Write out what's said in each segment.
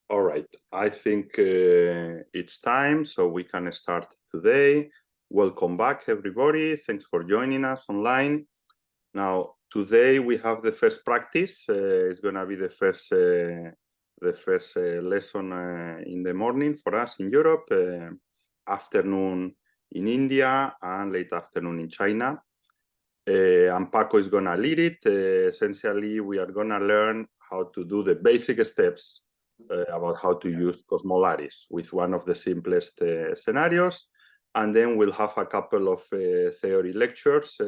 All right, I think it's time, so we can start today. Welcome back, everybody. Thanks for joining us online. Now, today we have the first practice. It's going to be the first lesson in the morning for us in Europe, afternoon in India, and late afternoon in China. And Paco is going to lead it. Essentially, we are going to learn how to do the basic steps about how to use CosmoLattice with one of the simplest scenarios. And then we'll have a couple of theory lectures,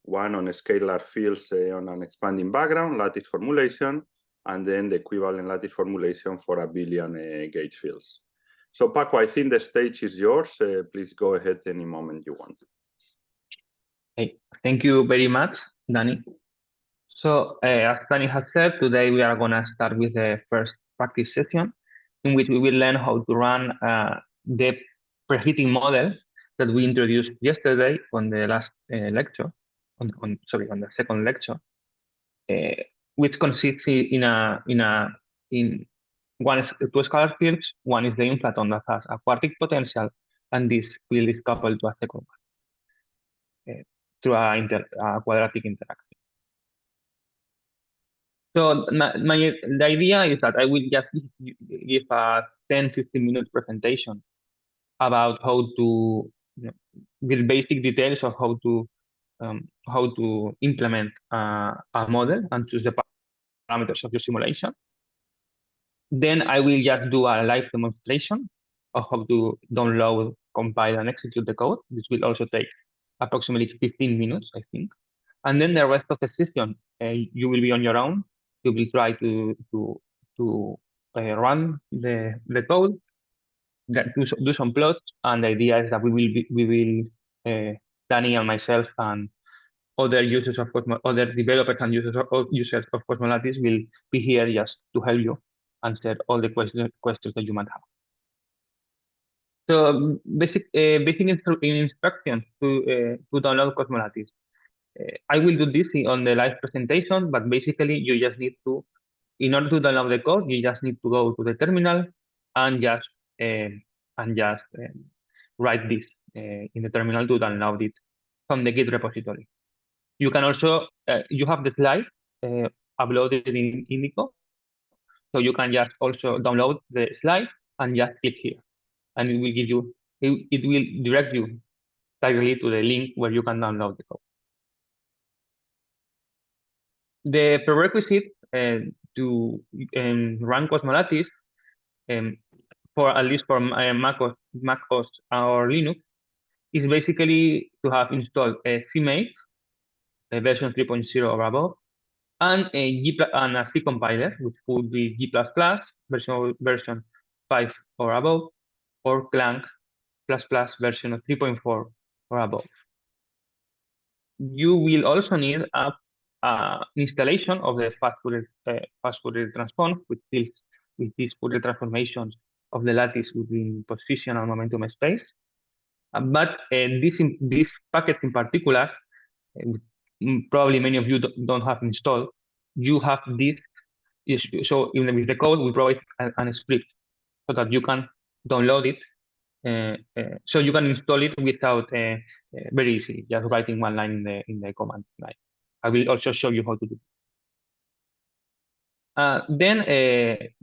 one on scalar fields on an expanding background, lattice formulation, and then the equivalent lattice formulation for abelian gauge fields. So Paco, I think the stage is yours. Please go ahead any moment you want. Hey, thank you very much, Danny. So, as Danny has said, today we are going to start with the first practice session, in which we will learn how to run the preheating model that we introduced yesterday on the last lecture, on the second lecture, which consists in two scalar fields. One is the inflaton that has a quartic potential, and this field is coupled to a second one through a quadratic interaction. So the idea is that I will just give a 10-15-minute presentation about how to, with basic details of how to implement a model and choose the parameters of your simulation. Then I will just do a live demonstration of how to download, compile, and execute the code. This will also take approximately 15 minutes, I think. And then the rest of the session, you will be on your own. You will try to run the code, do some plots, and the idea is that we will Danny and myself and other users of other developers and users of CosmoLattice will be here just to help you answer all the questions that you might have. So basic instructions to download CosmoLattice. I will do this on the live presentation, but basically you just need to, in order to download the code, you just need to go to the terminal and just write this in the terminal to download it from the Git repository. You can also, you have the slide uploaded in Indico, so you can just also download the slide and just click here, and it will give you, it will direct you directly to the link where you can download the code. The prerequisite to run CosmoLattice, for at least for Mac OS or Linux, is basically to have installed a CMake, version 3.0 or above, and a C compiler, which would be G++ version 5 or above, or Clang version of 3.4 or above. You will also need an installation of the fast Fourier transform, which deals with these Fourier transformations of the lattice within position and momentum space. But this packet in particular, probably many of you don't have installed. You have this. So even with the code, we provide a script so that you can download it. So you can install it without very easily, just writing one line in the command line. I will also show you how to do it. Then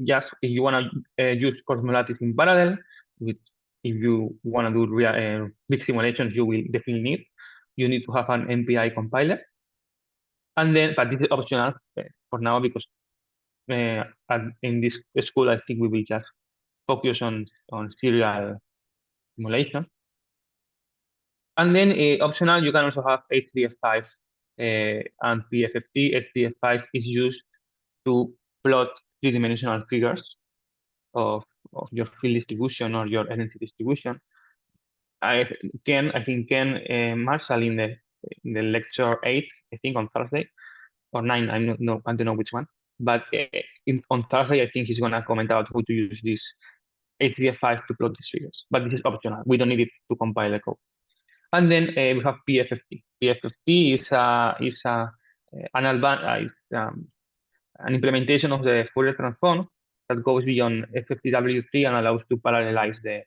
just if you want to use CosmoLattice in parallel, if you want to do real big simulations, you will definitely need. You need to have an MPI compiler, and then, but this is optional for now because in this school, I think we will just focus on serial simulation. And then optional, you can also have HDF5 and PFFT. HDF5 is used to plot three-dimensional figures of your field distribution or your energy distribution. I think Ken Marshall in the lecture 8, I think on Thursday, or 9, I don't know which one. But on Thursday, I think he's going to comment out how to use this HDF5 to plot these figures. But this is optional. We don't need it to compile the code. And then we have PFFT. PFFT is an implementation of the Fourier transform that goes beyond FFTW3 and allows to parallelize the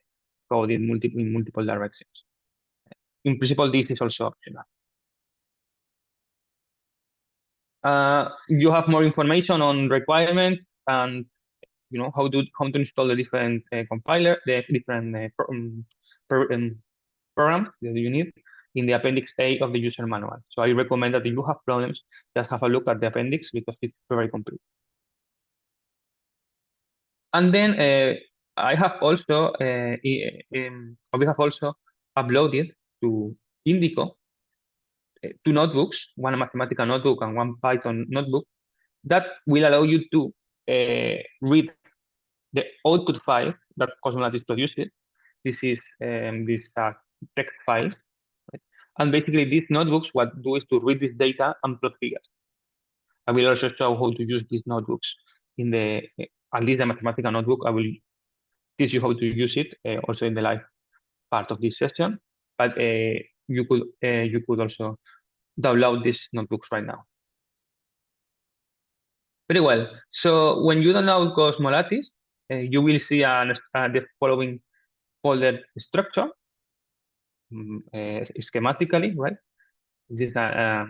code in multiple directions. In principle, this is also optional. You have more information on requirements and how to install the different compiler, the different programs that you need in the Appendix A of the user manual. So I recommend that if you have problems, just have a look at the appendix because it's very complete. And then we have also uploaded to Indico two notebooks, one mathematical notebook and one Python notebook, that will allow you to read the output file that CosmoLattice produces. This is these text files. Right? And basically, these notebooks, what do is to read this data and plot figures. I will also show how to use these notebooks in at least the mathematical notebook. I will teach you how to use it also in the live part of this session. But you could also download these notebooks right now. Very well. So when you download CosmoLattice, you will see the following folder structure schematically, right? This is a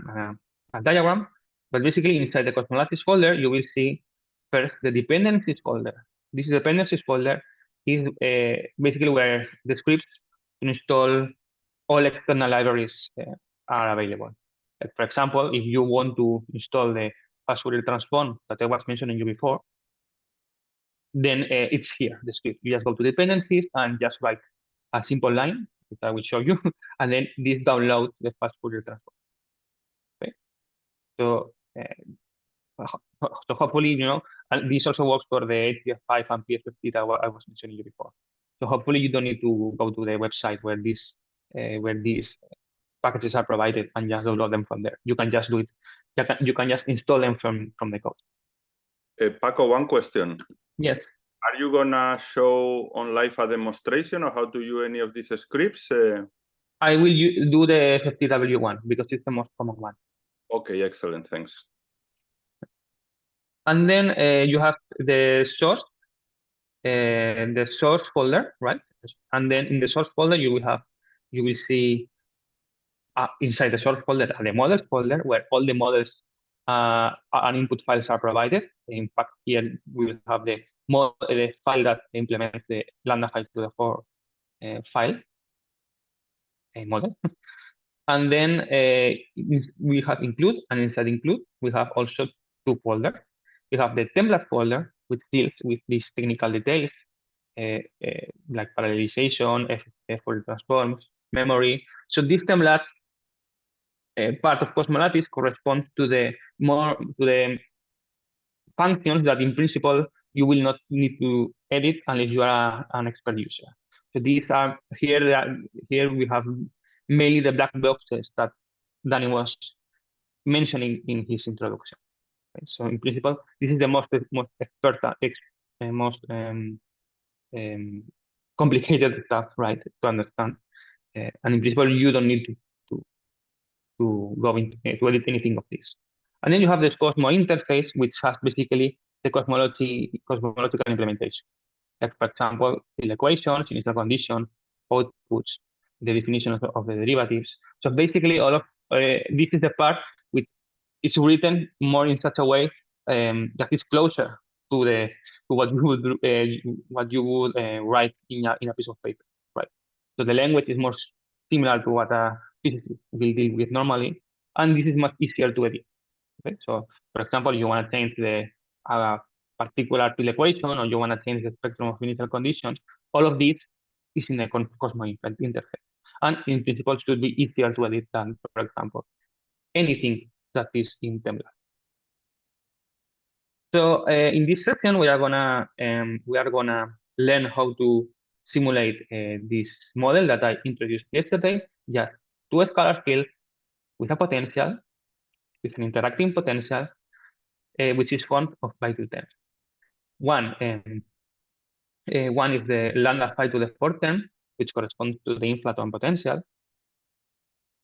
diagram, but basically inside the CosmoLattice folder, you will see first the dependencies folder. This dependencies folder is basically where the scripts to install all external libraries are available. Like for example, if you want to install the fast Fourier transform that I was mentioning you before, then it's here, the script. You just go to dependencies and just write a simple line that I will show you, and then this downloads the fast Fourier transform. Okay, so hopefully and this also works for the HDF5 and PFFT that I was mentioning you before. So hopefully you don't need to go to the website where these packages are provided and just download them from there. You can just do it. You can just install them from the code. Paco, one question. Yes. Are you gonna show on live a demonstration of how to use any of these scripts? I will do the FFTW one because it's the most common one. Okay, excellent, thanks. And then you have the source folder, right? And then in the source folder, you will see inside the source folder the models folder where all the models and input files are provided. In fact, here we will have the file that implements the lambda 5 to the 4 file model. And then we have include, and inside include, we have also two folders. We have the template folder, which deals with these technical details, like parallelization, Fourier transforms, memory. So this template part of CosmoLattice corresponds to the functions that in principle you will not need to edit unless you are an expert user. So these are here. Here we have mainly the black boxes that Danny was mentioning in his introduction. Okay? So in principle, this is the most complicated stuff, right, to understand. And in principle, you don't need to go into to edit anything of this. And then you have this Cosmo interface, which has basically the cosmological implementation. Like for example, the equations, initial condition, outputs, the definition of the derivatives. So basically, all of this is the part which is written more in such a way that is closer to what you would write in a piece of paper, right? So the language is more similar to what a physicist will deal with normally, and this is much easier to edit. Okay, so for example, you want to change the particular field equation, or you want to change the spectrum of initial conditions. All of this is in the Cosmo interface, and in principle should be easier to edit than, for example, anything that is in template. So in this session, we are gonna learn how to simulate this model that I introduced yesterday. Just two scalar fields with a potential, with an interacting potential, which is formed of pi to 10. One is the lambda 5 to the 4 term, which corresponds to the inflaton potential.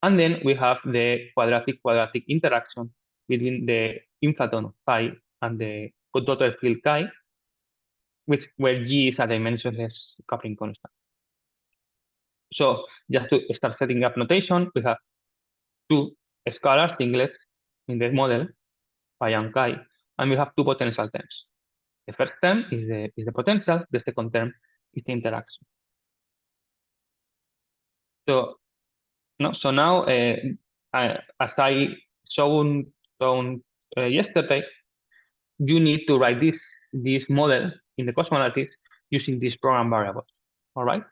And then we have the quadratic interaction between the inflaton phi and the total field chi. where G is a dimensionless coupling constant. So just to start setting up notation, we have two scalar singlets in the model, phi and chi, and we have two potential terms. The first term is the potential, the second term is the interaction. So now, as I shown yesterday, you need to write this model in the CosmoLattice using these program variables. All right.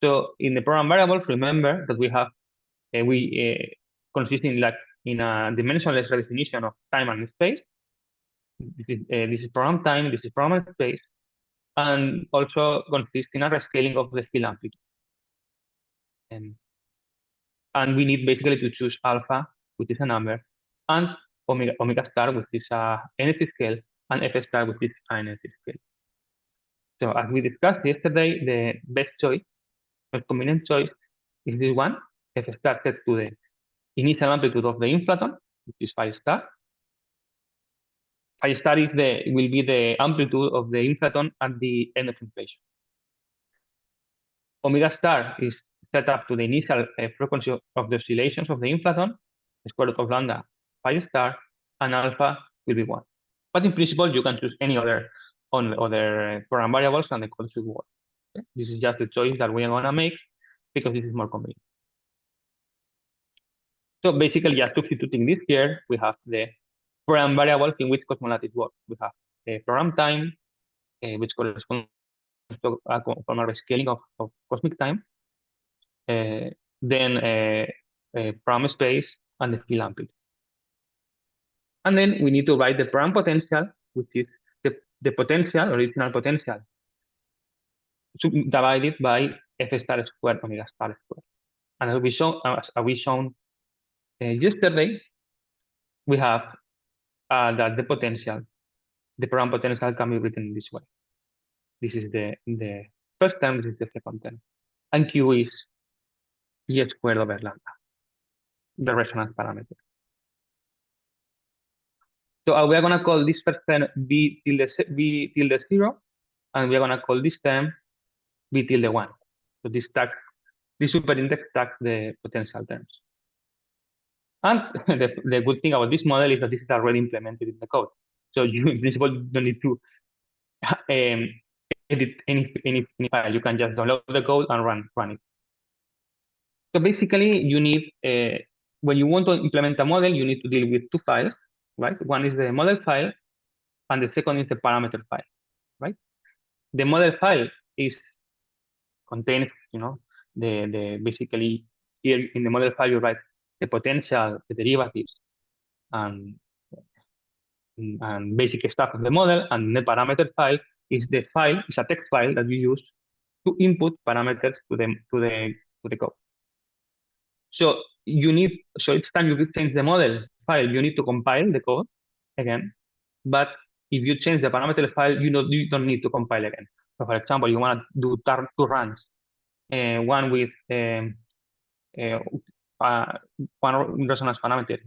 So in the program variables, remember that we have consisting like in a dimensionless redefinition of time and space. This is program time, this is program space, and also consists in a rescaling of the field amplitude. And we need basically to choose alpha, which is a number, and omega star, which is a energy scale, and f star, which is an energy scale. So as we discussed yesterday, the best choice, most convenient choice, is this one, f star set to the initial amplitude of the inflaton, which is phi star. Phi star will be the amplitude of the inflaton at the end of inflation. Omega star is set up to the initial frequency of the oscillations of the inflaton, the square root of lambda phi star, and alpha will be 1. But in principle, you can choose any other program variables and the code should work. Okay? This is just the choice that we are going to make because this is more convenient. So basically, just substituting this here, we have the program variables in which CosmoLattice works. We have the program time, which corresponds to a rescaling of cosmic time, then program space and the field amplitude. And then we need to write the program potential, which is the potential, original potential, divided by f star squared omega star squared. And as we shown yesterday, we have that the program potential can be written this way. This is the first term, this is the second term. And Q is E squared over lambda, the resonance parameter. So we are going to call this first term B tilde 0, and we are going to call this term B tilde 1. So this superindex tags the potential terms. And the good thing about this model is that this is already implemented in the code. So you, in principle, don't need to edit any file. You can just download the code and run it. So basically, you need, when you want to implement a model, you need to deal with two files, right? One is the model file, and the second is the parameter file, right? The model file contains, the basically here in the model file you write the potential, the derivatives, and basic stuff of the model, and the parameter file is a text file that you use to input parameters to the code. So each time you change the model file, you need to compile the code again. But if you change the parameter file, you don't need to compile again. So for example, you want to do two runs, one with one resonance parameter,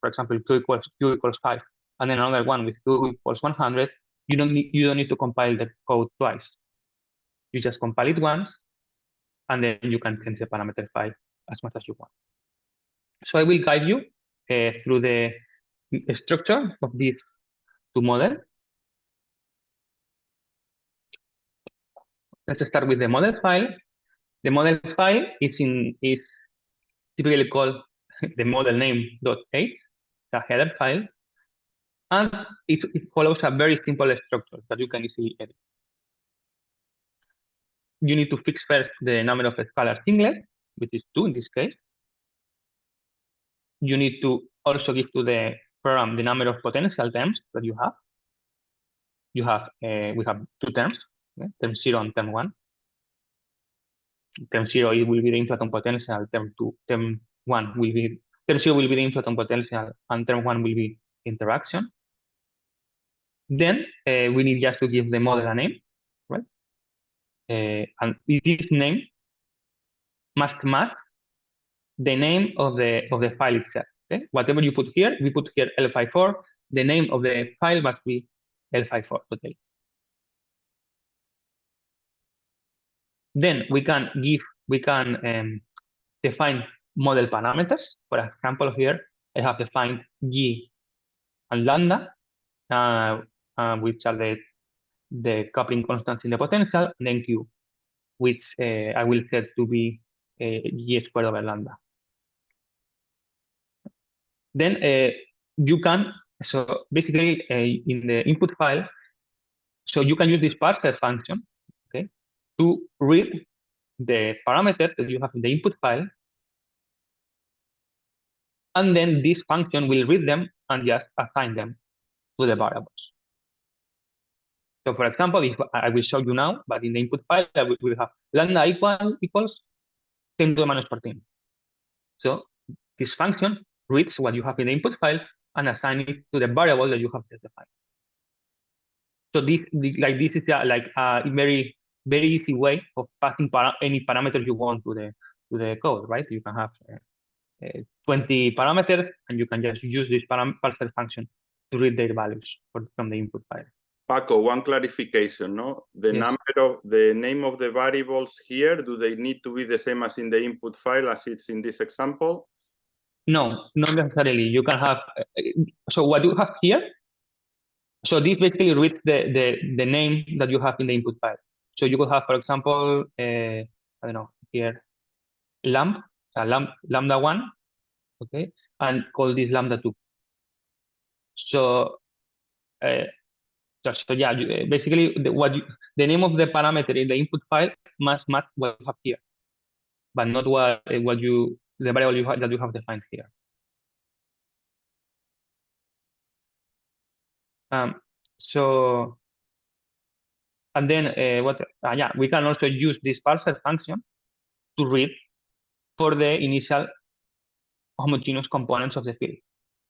for example, q equals 5, and then another one with q equals 100. You don't need to compile the code twice. You just compile it once, and then you can change the parameter file as much as you want. So I will guide you through the structure of these two models. Let's start with the model file. The model file is typically called the model name.h, the header file, and it follows a very simple structure that you can easily edit. You need to fix first the number of scalar singlets, which is 2 in this case. You need to also give to the program the number of potential terms that you have. We have two terms, term 0 and term 1. Term 0 it will be the inflaton potential. Term 0 will be the inflaton potential, and term 1 will be interaction. Then we need just to give the model a name, right? And this name must match the name of the file itself. Okay? Whatever you put here, we put here L54. The name of the file must be L54 today. Then we can define model parameters. For example, here I have defined G and lambda, which are the coupling constants in the potential, and then Q, which I will set to be G squared over lambda. Then you can, so basically in the input file, so you can use this parser function, okay, to read the parameters that you have in the input file, and then this function will read them and just assign them to the variables. So for example, if I will show you now, but in the input file, we will have lambda equals 10 to the minus 14. So this function reads what you have in the input file and assign it to the variable that you have specified. So this is a very easy way of passing any parameters you want to the code, right? You can have 20 parameters, and you can just use this parser function to read their values from the input file. Paco, one clarification, no? The name of the variables here, do they need to be the same as in the input file as it's in this example? No, not necessarily. You can have, so what you have here, so this basically reads the name that you have in the input file. So you could have, for example, I don't know, here, lambda 1, okay, and call this lambda 2. So, yeah, basically the name of the parameter in the input file must match what you have here, but not the variable that you have defined here. So, and then we can also use this parser function to read for the initial homogeneous components of the field.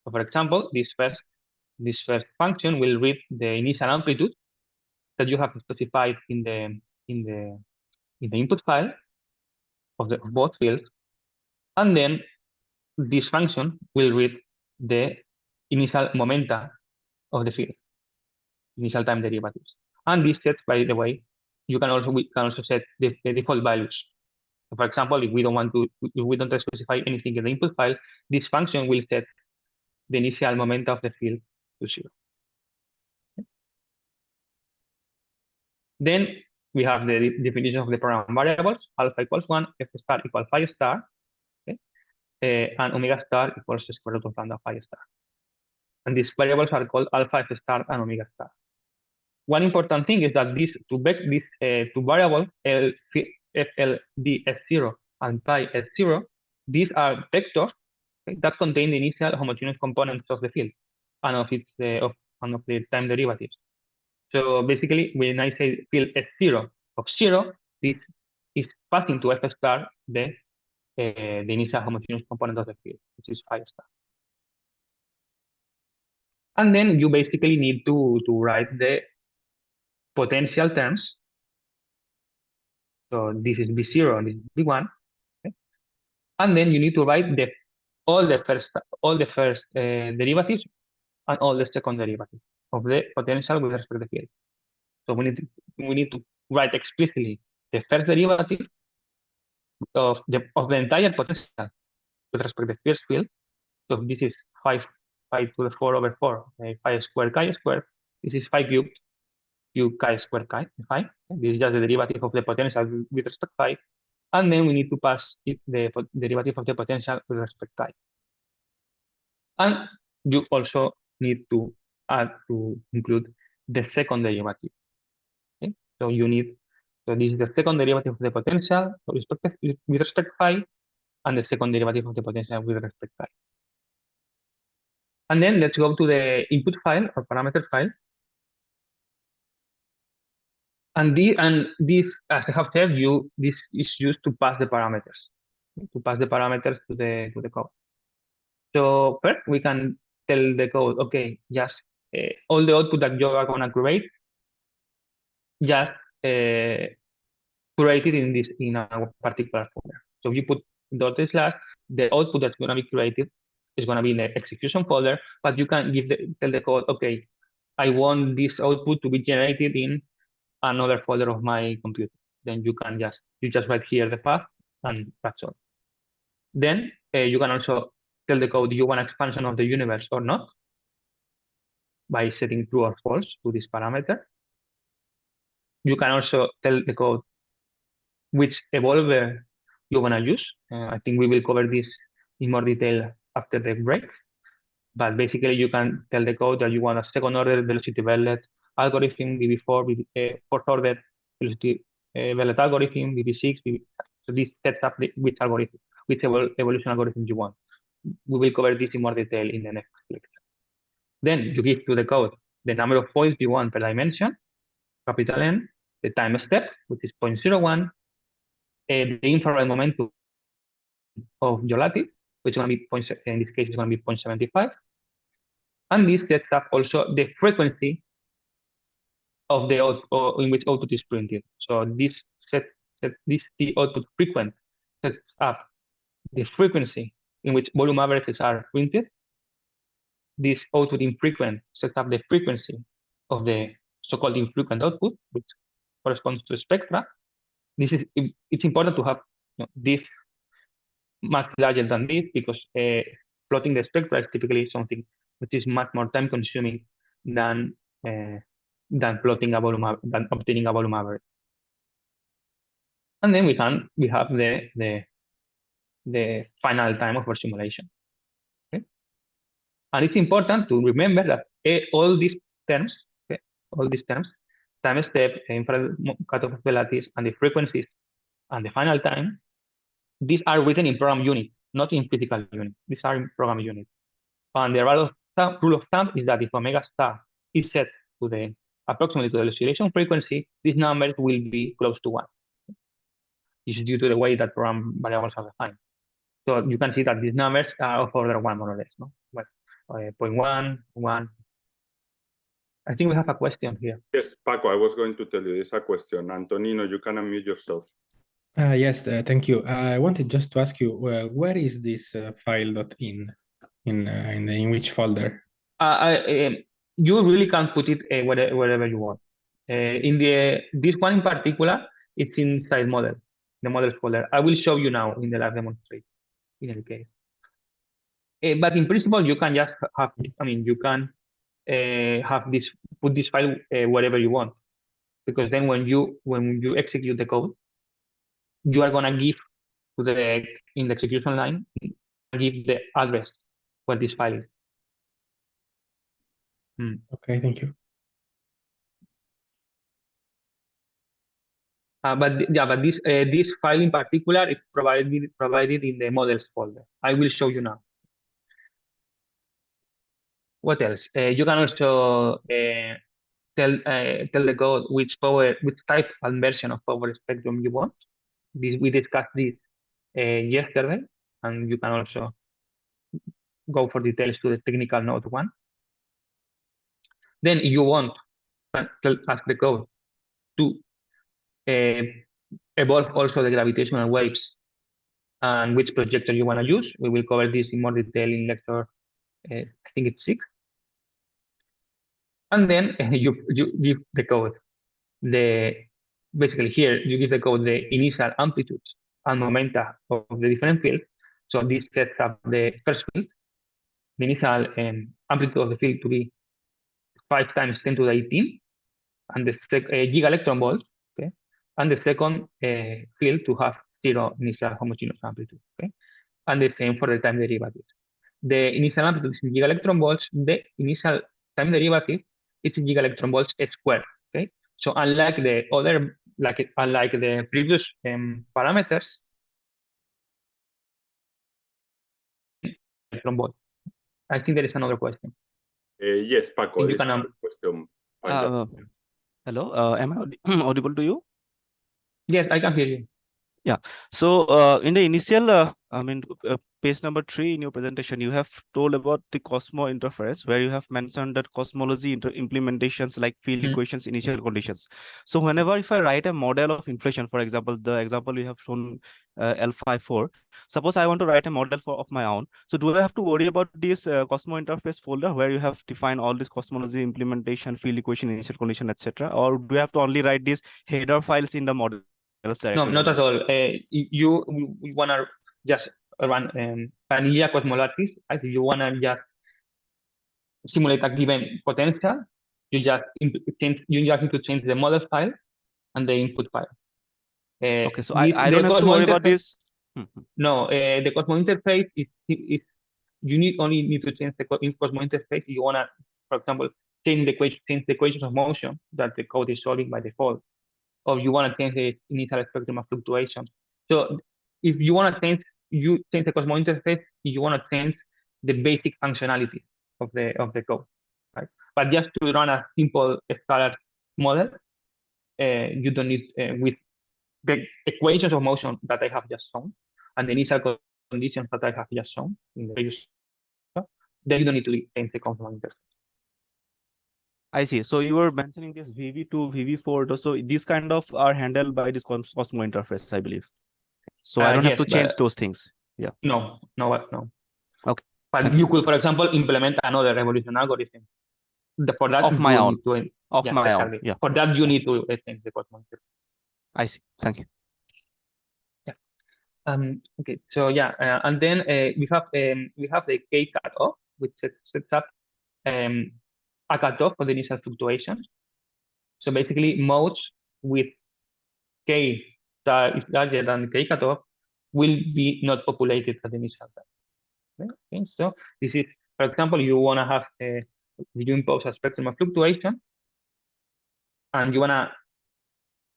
So for example, this first function will read the initial amplitude that you have specified in the input file of both fields, and then this function will read the initial momenta of the field, initial time derivatives. And this set, by the way, we can also set the default values. So for example, if we don't specify anything in the input file, this function will set the initial momenta of the field to 0. Then we have the definition of the program variables: alpha equals 1, f star equals phi star, okay? And omega star equals the square root of lambda phi star. And these variables are called alpha, f star, and omega star. One important thing is that these two variables, FLD S0 and pi S0, these are vectors, okay, that contain the initial homogeneous components of the field and of the time derivatives. So basically, when I say field S0 of 0, this is passing to f star the initial homogeneous component of the field, which is phi star. And then you basically need to write the potential terms. So this is V0 and this is V1. Okay? And then you need to write all the first derivatives and all the second derivatives of the potential with respect to the field. So we need to write explicitly the first derivative of the entire potential with respect to the first field. So this is 5 to the 4 over 4, 5 squared chi squared. This is 5 cubed chi squared chi, phi. This is just the derivative of the potential with respect to phi. And then we need to pass it the derivative of the potential with respect to chi. And you also need to include the second derivative. Okay? So this is the second derivative of the with respect to phi, and the second derivative of the potential with respect to phi. And then let's go to the input file or parameter file. And this, as I have said, this is used to pass the parameters, to the code. So first we can tell the code, okay, just all the output that you are gonna create, just create it in a particular folder. So you put // the output that's gonna be created is gonna be in the execution folder, but you can tell the code, okay, I want this output to be generated in another folder of my computer. then you just write here the path, and that's all. Then you can also tell the code you want expansion of the universe or not by setting true or false to this parameter. You can also tell the code which evolver you want to use. I think we will cover this in more detail after the break. But basically, you can tell the code that you want a second order velocity Velet algorithm, VB4, fourth order velocity Velet algorithm, VB6. So this sets up which algorithm, which evolution algorithm you want. We will cover this in more detail in the next lecture. Then you give to the code the number of points you want per dimension, capital N, the time step, which is 0.01, the infrared momentum of your lattice, which is going to be in this case is going to be 0.75. And this sets up also the frequency of the output in which output is printed. So this the output frequent sets up the frequency in which volume averages are printed. This output infrequent sets up the frequency of the so-called infrequent output, which corresponds to spectra. It's important to have this much larger than this because plotting the spectra is typically something which is much more time consuming than plotting a volume than obtaining a volume average. And then we have the final time of our simulation. Okay? And it's important to remember that all these terms, time step, infrared cutoff of the lattice, and the frequencies, and the final time, these are written in program unit, not in physical unit. These are in program unit. And the rule of thumb is that if omega star is set to approximately to the oscillation frequency, these numbers will be close to 1. This is due to the way that program variables are defined. So you can see that these numbers are of order 1 more or less. No? Well, 0.1, 1. I think we have a question here. Yes, Paco, I was going to tell you there's a question. Antonino, you can unmute yourself. Yes, thank you. I wanted just to ask you, where is this file.in in which folder? You really can put it wherever you want. This one in particular, it's inside model, the models folder. I will show you now in the live demonstration. In any case, but in principle, you can just have. I mean, you can put this file wherever you want, because then when you execute the code, you are gonna give to in the execution line, give the address where this file is. Okay, thank you. But this file in particular is provided in the models folder. I will show you now. What else? You can also tell the code which type and version of power spectrum you want. We discussed this yesterday, and you can also go for details to the technical note 1. Then you want ask the code to evolve also the gravitational waves and which projector you want to use. We will cover this in more detail in lecture, I think it's 6. And then you give the code. Basically here, you give the code the initial amplitudes and momenta of the different fields. So this sets up the first field, the initial amplitude of the field to be 5 times 10 to the 18, and the giga electron volts, okay? And the second field to have 0 initial homogeneous amplitude, okay? And the same for the time derivative. The initial amplitude is in giga electron volts. The initial time derivative is in giga electron volts squared, okay? So unlike the other, unlike the previous parameters, electron volts. I think there is another question. Yes, Paco, you can question. Hello, am I audible to you? Yes, I can hear you. Yeah. So in the initial, page number 3 in your presentation, you have told about the Cosmo interference, where you have mentioned that cosmology implementations like field equations, initial conditions. So whenever if I write a model of inflation, for example, the example you have shown L54, suppose I want to write a model of my own. So do I have to worry about this Cosmo interface folder where you have defined all this cosmology implementation, field equation, initial condition, etc., or do I have to only write these header files in the model else No, directed not on at all. You want to just run vanilla CosmoLattice. If you want to just simulate a given potential, you just need to change the model file and the input file. Okay, so I don't have to Cosmo worry about interface- this. Mhm. No, the Cosmo interface is you only need to change the Cosmo interface if you want to, for example, change the equations of motion that the code is solving by default, or you want to change the initial spectrum of fluctuations. So if you want to change, you change the Cosmo interface, you want to change the basic functionality of the code, right? But just to run a simple scalar model, you don't need with the equations of motion that I have just shown and the initial conditions that I have just shown in the previous, then you don't need to change the Cosmo interface. I see. So you were mentioning this VV2, VV4. So these kind of are handled by this Cosmo interface, I believe. So I don't have Yes, to change those things. Yeah. No. Okay. But Thank you could, for example, implement another revolution algorithm. For that, Of my you own. need to, Of yeah, my own. exactly. Yeah. For that, you need to change the Cosmo interface. I see. Thank you. Okay, so yeah, and then we have the K cutoff, which sets up a cutoff for the initial fluctuations. So basically, modes with K that is larger than K cutoff will be not populated at the initial time. Okay, so this is, for example, you want to have you impose a spectrum of fluctuation, and you want to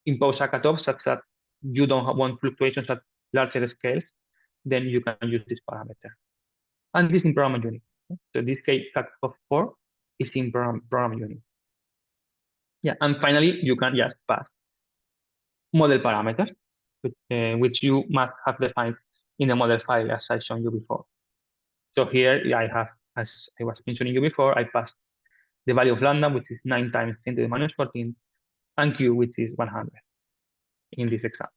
impose a cutoff such that you don't want fluctuations at larger scales, then you can use this parameter. And this is in program unit. So this K cutoff 4 is in program unit. Yeah, and finally, you can just pass model parameters, which you must have defined in the model file as I shown you before. So here I have, as I was mentioning you before, I passed the value of lambda, which is 9 times 10 to the minus 14, and q, which is 100 in this example.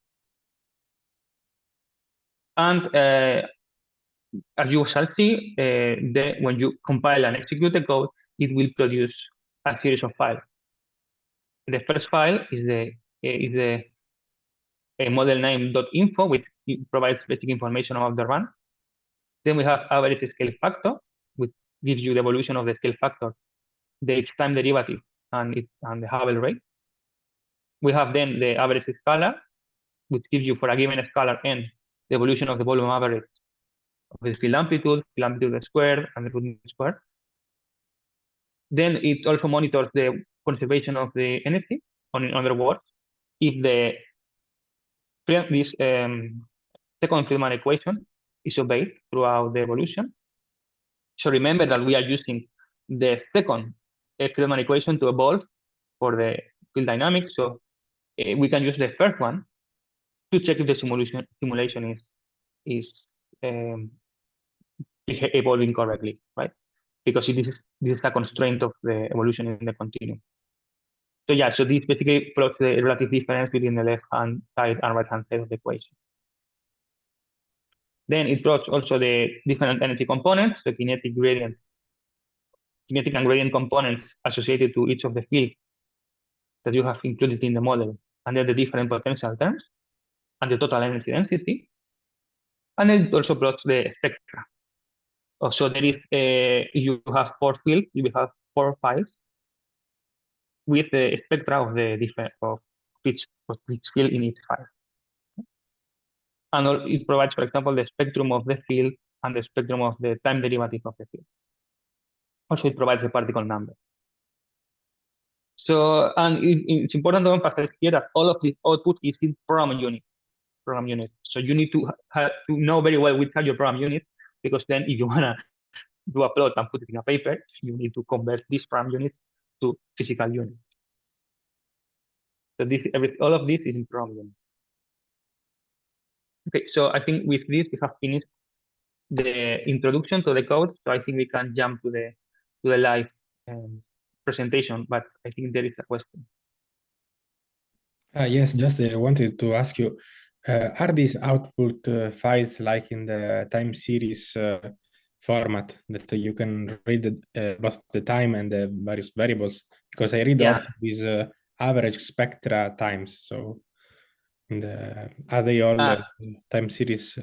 And as you shall see, when you compile and execute the code, it will produce a series of files. The first file is the model name.info, which provides basic information about the run. Then we have average scale factor, which gives you the evolution of the scale factor, the its time derivative, and the Hubble rate. We have then the average scalar, which gives you for a given scalar n the evolution of the volume average of the field amplitude squared, and the root squared. Then it also monitors the conservation of the energy. In other words, if this second Friedman equation is obeyed throughout the evolution. So remember that we are using the second Friedman equation to evolve for the field dynamics. So we can use the first one to check if the simulation is evolving correctly, right? Because this is a constraint of the evolution in the continuum. So yeah, so this basically plots the relative difference between the left-hand side and right-hand side of the equation. Then it plots also the different energy components, the kinetic and gradient components associated to each of the fields that you have included in the model under the different potential terms and the total energy density. And then it also plots the spectra. So there is, you have 4 fields, you will have 4 files with the spectra of the different of each field in each file. And it provides, for example, the spectrum of the field and the spectrum of the time derivative of the field. Also, it provides the particle number. So, and it's important to emphasize here that all of this output is in program unit. So you need to know very well which are your program units, because then if you wanna do a plot and put it in a paper, you need to convert these program units to physical units. So all of this is in program unit. Okay, so I think with this we have finished the introduction to the code. So I think we can jump to the live presentation, but I think there is a question. Yes, just wanted to ask you, are these output files like in the time series format that you can read both the time and the various variables? Because I read also these average spectra times. So Are they all time series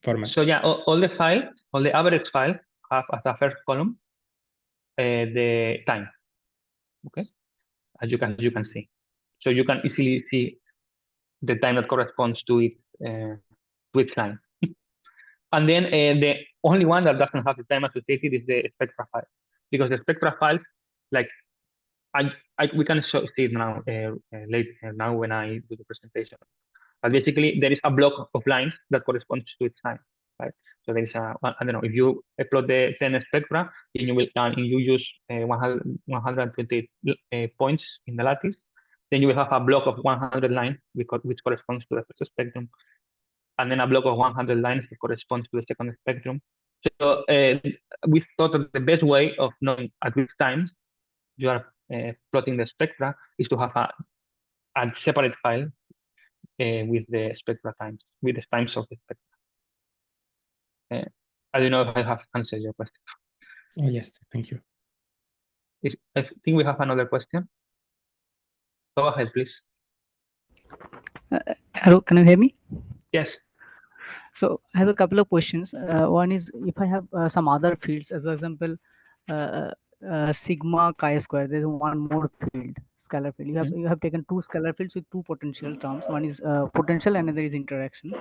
format? So yeah, all the files, all the average files have as a first column the time. Okay, as you can see, so you can easily see the time that corresponds to each line. And then the only one that doesn't have the time associated is the spectra file, because the spectra files, like we can see it now later now when I do the presentation. But basically, there is a block of lines that corresponds to each line, right? So there is I don't know, if you plot the 10 spectra, and you use 120 points in the lattice, then you will have a block of 100 lines which corresponds to the first spectrum, and then a block of 100 lines that corresponds to the second spectrum. So we thought that the best way of knowing at which times you are plotting the spectra is to have a separate file with the spectra times, with the times of the spectra. I don't know if I have answered your question. Oh, yes, thank you. I think we have another question. Go ahead, please. Hello, can you hear me? Yes. So I have a couple of questions. One is, if I have some other fields, as for example, sigma chi-square, there's one more field, scalar field. You have taken two scalar fields with two potential terms. One is potential, and another is interaction.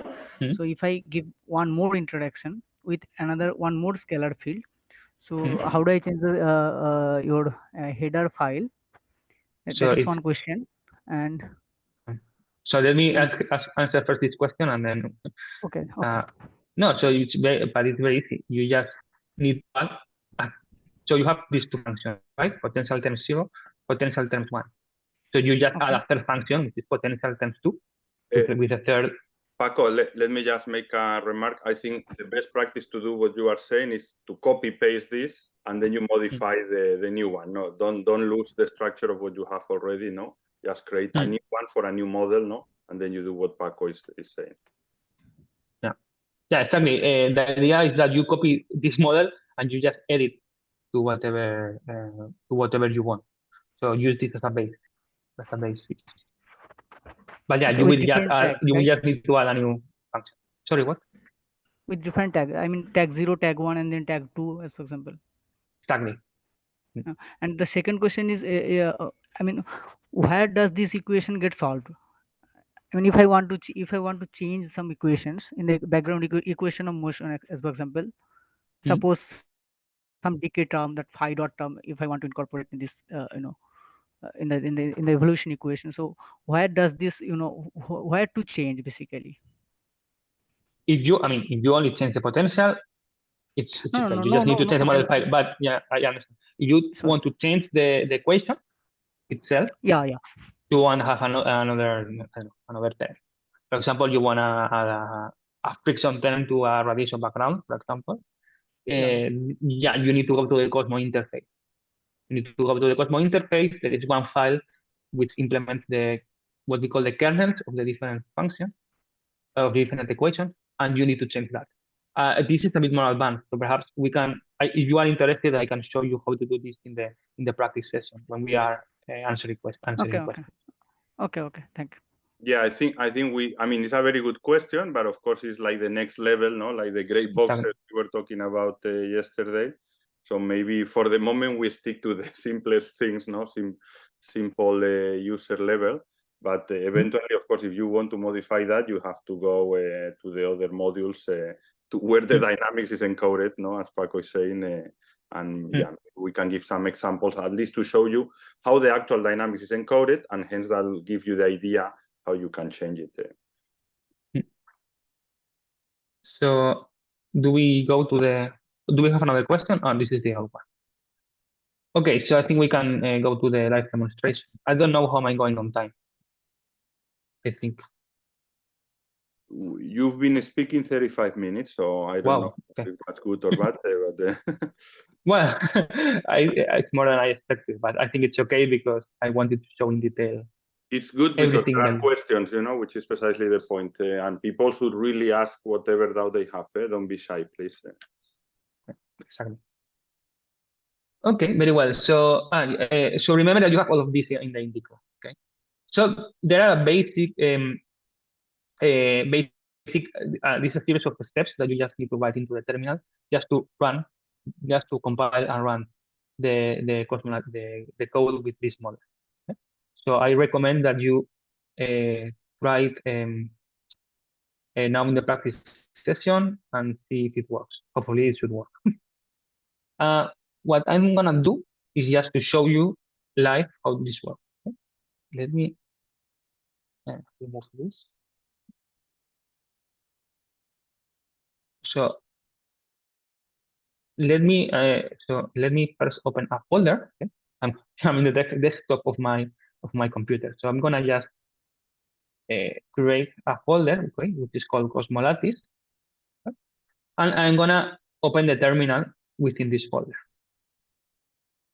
So if I give one more interaction with one more scalar field, so how do I change the your header file? So that is one question. And so let me answer first this question, and then okay. No, so it's very easy. You just need to add. So you have these two functions, right? Potential times 0, potential times 1. So you just add a third function, which is potential times 2, with a third. Paco, let me just make a remark. I think the best practice to do what you are saying is to copy paste this, and then you modify the new one. No, don't lose the structure of what you have already. No, just create a new one for a new model. No, and then you do what Paco is saying. Yeah, exactly. The idea is that you copy this model and you just edit to whatever you want. So use this as a base. But yeah, you will just add, you just need to add a new function. Sorry, what? With different tag. I mean, tag 0, tag 1, and then tag 2, as for example. Exactly. And the second question is, I mean, where does this equation get solved? I mean, if I want to change some equations in the background equation of motion, as for example, suppose some decay term, that phi dot term, if I want to incorporate in this, in the evolution equation. So where does this, where to change basically? If you only change the potential, it's okay. You just need to change the model file. But yeah, I understand. If you want to change the equation itself, you want to have another term. For example, you want to add a friction term to a radiation background, for example. You need to go to the Cosmo interface. You need to go to the Cosmo interface. There is one file which implements what we call the kernels of the different functions, of different equations, and you need to change that. This is a bit more advanced, so perhaps we can. If you are interested, I can show you how to do this in the practice session when we are answering questions. Okay, thank you. Yeah, I think it's a very good question, but of course it's like the next level, no? Like the gray boxes we were talking about yesterday. So maybe for the moment we stick to the simplest things, no? Simple user level. But eventually, of course, if you want to modify that, you have to go to the other modules to where the dynamics is encoded, no? As Paco is saying. Yeah, we can give some examples, at least to show you how the actual dynamics is encoded, and hence that'll give you the idea how you can change it. So do we have another question? Oh, this is the other one. Okay, so I think we can go to the live demonstration. I don't know how am I going on time. I think. You've been speaking 35 minutes, so I don't know if that's good or bad. Well, it's more than I expected, but I think it's okay because I wanted to show in detail. It's good because there are questions, which is precisely the point. And people should really ask whatever doubt they have. Don't be shy, please. Exactly. Okay, very well. So, so remember that you have all of this in the Indico. Okay. So there are basic basic. This is a series of steps that you just need to write into the terminal just to compile and run the code with this model. Okay? So I recommend that you write now in the practice session and see if it works. Hopefully it should work. What I'm gonna do is just to show you live how this works. Okay? Let me remove this. So let me first open a folder. Okay? I'm in the desktop of my computer. So I'm gonna just create a folder, okay, which is called CosmoLattice, okay? And I'm gonna open the terminal within this folder.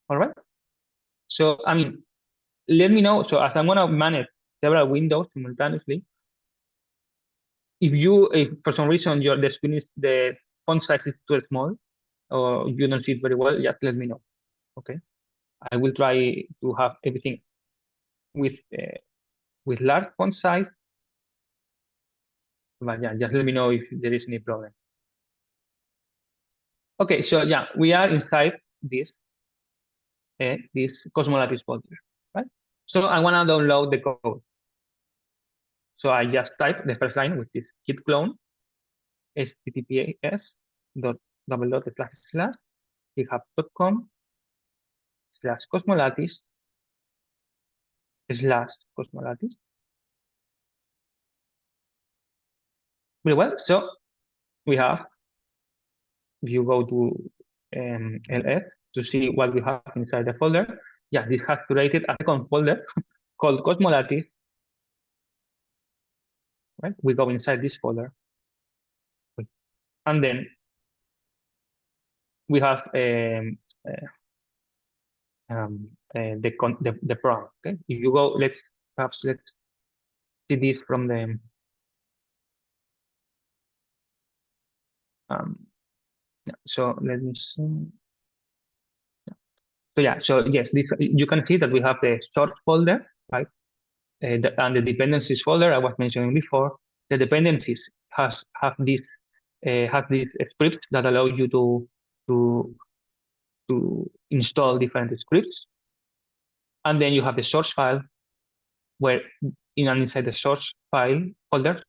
All right. So I mean, let me know. So as I'm gonna manage several windows simultaneously, if for some reason the screen is the font size is too small or you don't see it very well, just let me know. Okay. I will try to have everything with large font size. But yeah, just let me know if there is any problem. Okay, so yeah, we are inside this CosmoLattice folder, right? So I want to download the code. So I just type the first line, which is git clone https://github.com/cosmolattice/cosmolattice. Very well. So we have, if you go to ls to see what we have inside the folder, yeah, this has created a second folder called CosmoLattice. Right? We go inside this folder, and then we have the program. Okay, if you go, let's see this from the so let me see. So yeah, so yes, you can see that we have the source folder, right? And the dependencies folder I was mentioning before. The dependencies have these scripts that allow you to install different scripts, and then you have the source file, where inside the source file folder,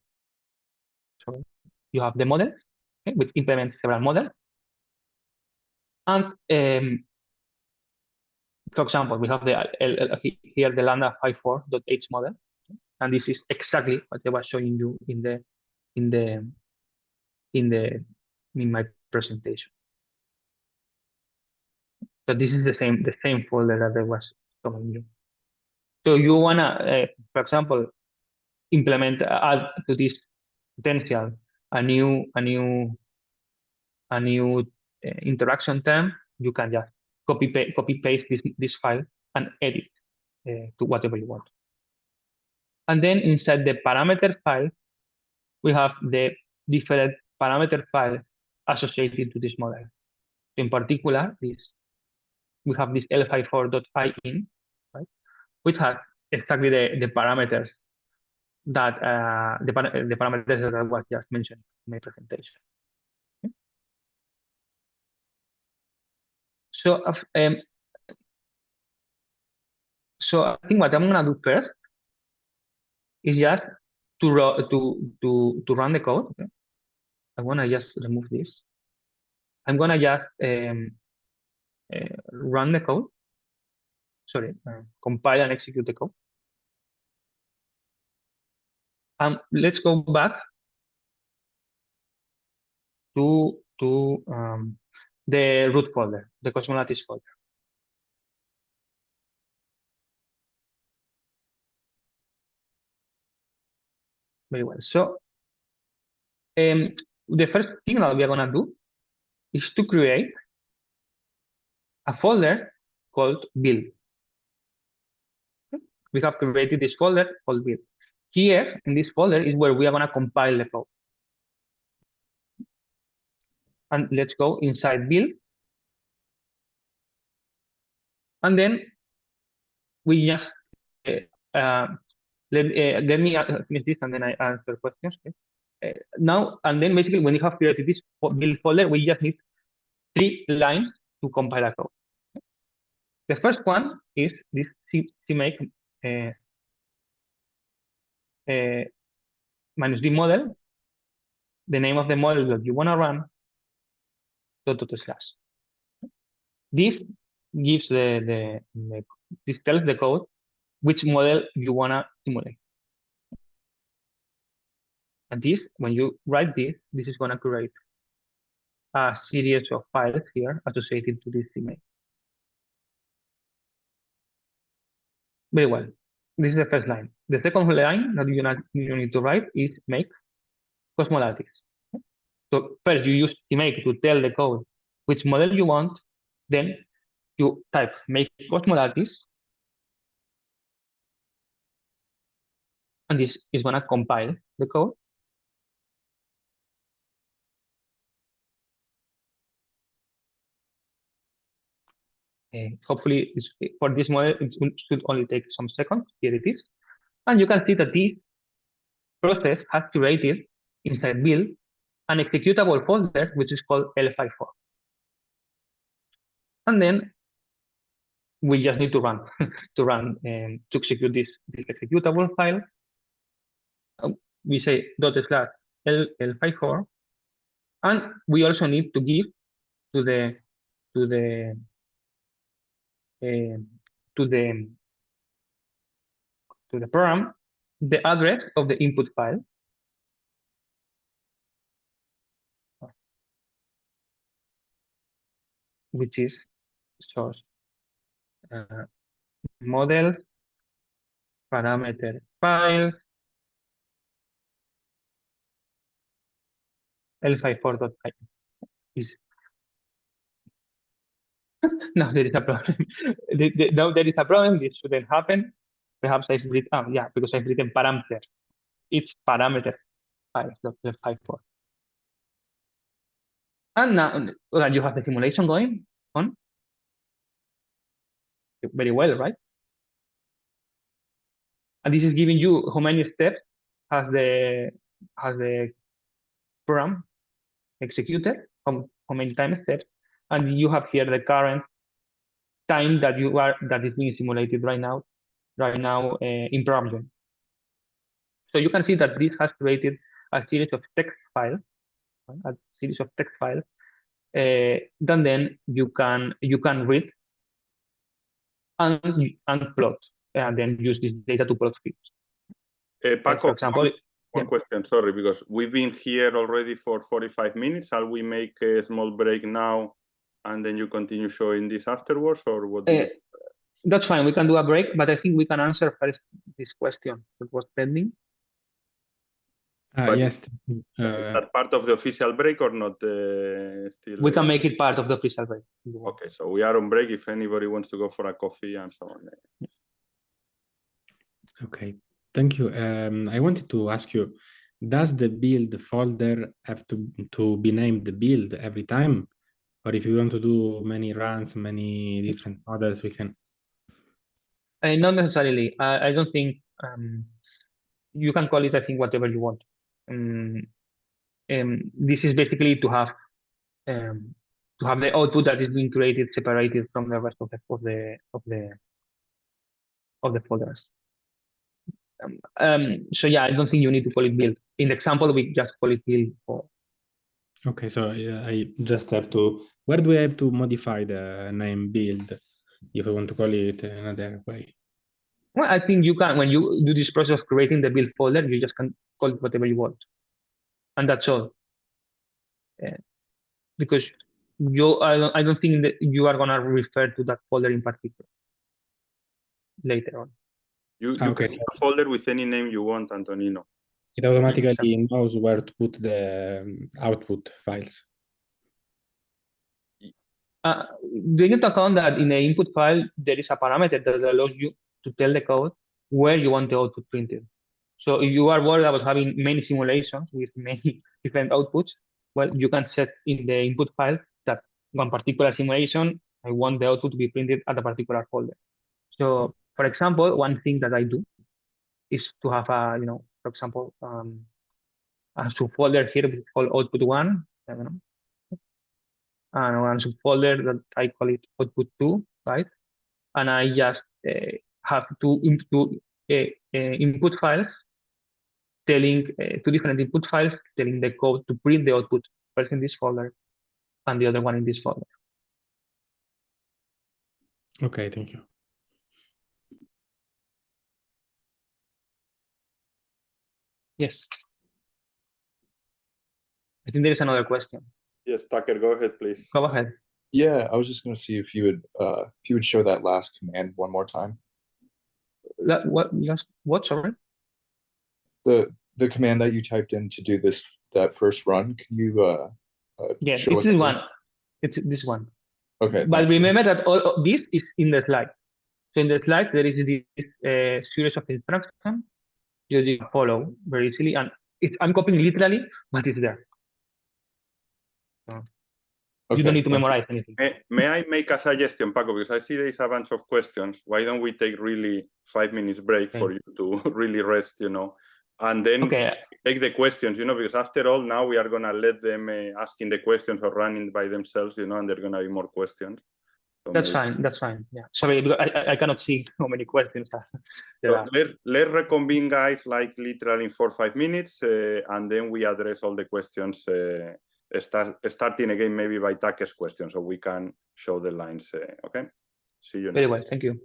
so you have the models, okay, which implement several models, and for example, we have here the lambda 54.h model, and this is exactly what I was showing you in my presentation. So this is the same folder that I was showing you. So you wanna, for example, implement add to this potential a new interaction term. You can just copy paste this file and edit to whatever you want. And then inside the parameter file, we have the different parameter file associated to this model. In particular, we have this l54.in, right, which has exactly the parameters that the parameters that I was just mentioned in my presentation. Okay. So I think what I'm gonna do first is just to run the code. Okay. I wanna just remove this. I'm gonna just run the code. Sorry, compile and execute the code. Let's go back to the root folder, the CosmoLattice folder. Very well. So the first thing that we are gonna do is to create a folder called build. Okay. We have created this folder called build. Here in this folder is where we are gonna compile the code. And let's go inside build. And then we just let me finish this and then I answer questions. Okay? Now, and then basically when you have created this build folder, we just need 3 lines to compile a code. The first one is this CMake minus D model, the name of the model that you want to run, /. This gives this tells the code which model you want to simulate. And this, when you write this is going to create a series of files here associated to this CMake. Very well. This is the first line. The second line that you need to write is make CosmoLattice. So first you use CMake to tell the code which model you want, then you type make CosmoLattice, and this is going to compile the code. Hopefully, for this model, it should only take some seconds. Here it is. And you can see that this process has created inside build an executable folder, which is called L54. And then we just need to run to execute this executable file. We say /L54, and we also need to give to the program the address of the input file, which is source model parameter file L54.py. Now there is a problem. Now there is a problem. This shouldn't happen. Perhaps I've written, yeah, because I've written parameter. It's parameter file L54. And now you have the simulation going on. Very well, right? And this is giving you how many steps has the program executed, how many time steps, and you have here the current time that is being simulated right now in production. So you can see that this has created a series of text files, that then you can read and plot, and then use this data to plot fields. Paco, for example, one question, sorry, because we've been here already for 45 minutes. Shall we make a small break now and then you continue showing this afterwards, or what do you... That's fine, we can do a break, but I think we can answer first this question that was pending. Yes. Is that part of the official break or not? Still, we can make it part of the official break. Okay, so we are on break if anybody wants to go for a coffee and so on. Okay, thank you. I wanted to ask you, does the build folder have to be named the build every time? Or if you want to do many runs, many different models, we can... Not necessarily. I don't think you can call it, I think, whatever you want. This is basically to have the output that is being created separated from the rest of the folders. So yeah, I don't think you need to call it build. In the example, we just call it build. Okay, so I just have to... Where do I have to modify the name build if I want to call it another way? Well, I think you can, when you do this process of creating the build folder, you just can call it whatever you want. And that's all. Because I don't think that you are going to refer to that folder in particular later on. You can make a folder with any name you want, Antonino. It automatically knows where to put the output files. Do you need to account that in the input file, there is a parameter that allows you to tell the code where you want the output printed. So if you are worried about having many simulations with many different outputs, well, you can set in the input file that one particular simulation, I want the output to be printed at a particular folder. So, for example, one thing that I do is to have a, for example, a subfolder here called output one, I don't know, and one subfolder that I call it output two, right? And I just have two input files telling two different input files telling the code to print the output first in this folder and the other one in this folder. Okay, thank you. Yes. I think there is another question. Yes, Tucker, go ahead, please. Go ahead. Yeah, I was just going to see if you would show that last command one more time. What? Sorry. The command that you typed in to do that first run. Can you Yeah, show it's what this that one. is? It's this one. Okay. But thank you. remember that all this is in the slide. So in the slide there is this series of instructions you can follow very easily, and I'm copying literally, but it's there. So you don't need to thank you. memorize anything. May I make a suggestion, Paco? Because I see there is a bunch of questions. Why don't we take really 5 minutes break for you to really rest, and then take the questions, because after all, now we are going to let them asking the questions or running by themselves, and there are going to be more questions. So That's fine. That's fine. Yeah. Sorry, because I cannot see how many questions there are. Let's reconvene, guys, like literally in 4 or 5 minutes, and then we address all the questions, starting again maybe by Take's question, so we can show the lines. Okay. See you now. Very well. Thank you.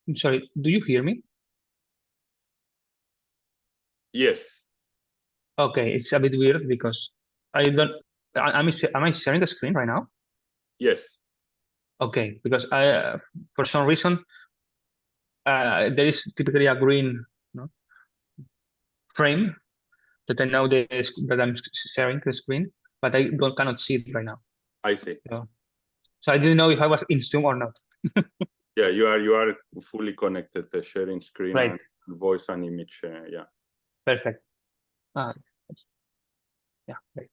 I'm sorry, do you hear me? Yes. Okay, it's a bit weird because I don't. Am I sharing the screen right now? Yes. Okay, because I, for some reason, there is typically a green, frame that I know that I'm sharing the screen, but I cannot see it right now. I see. So I didn't know if I was in Zoom or not. Yeah, you are fully connected, sharing screen Right. and voice and image. Yeah. Perfect. Yeah. Right.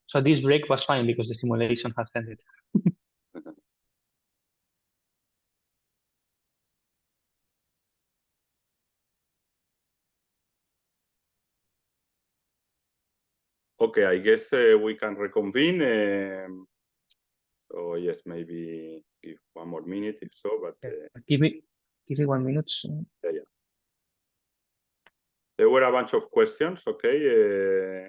So this break was fine because the simulation has ended. Okay, I guess we can reconvene. So yes, maybe give 1 more minute if so, but Give me 1 minute. yeah. There were a bunch of questions. Okay.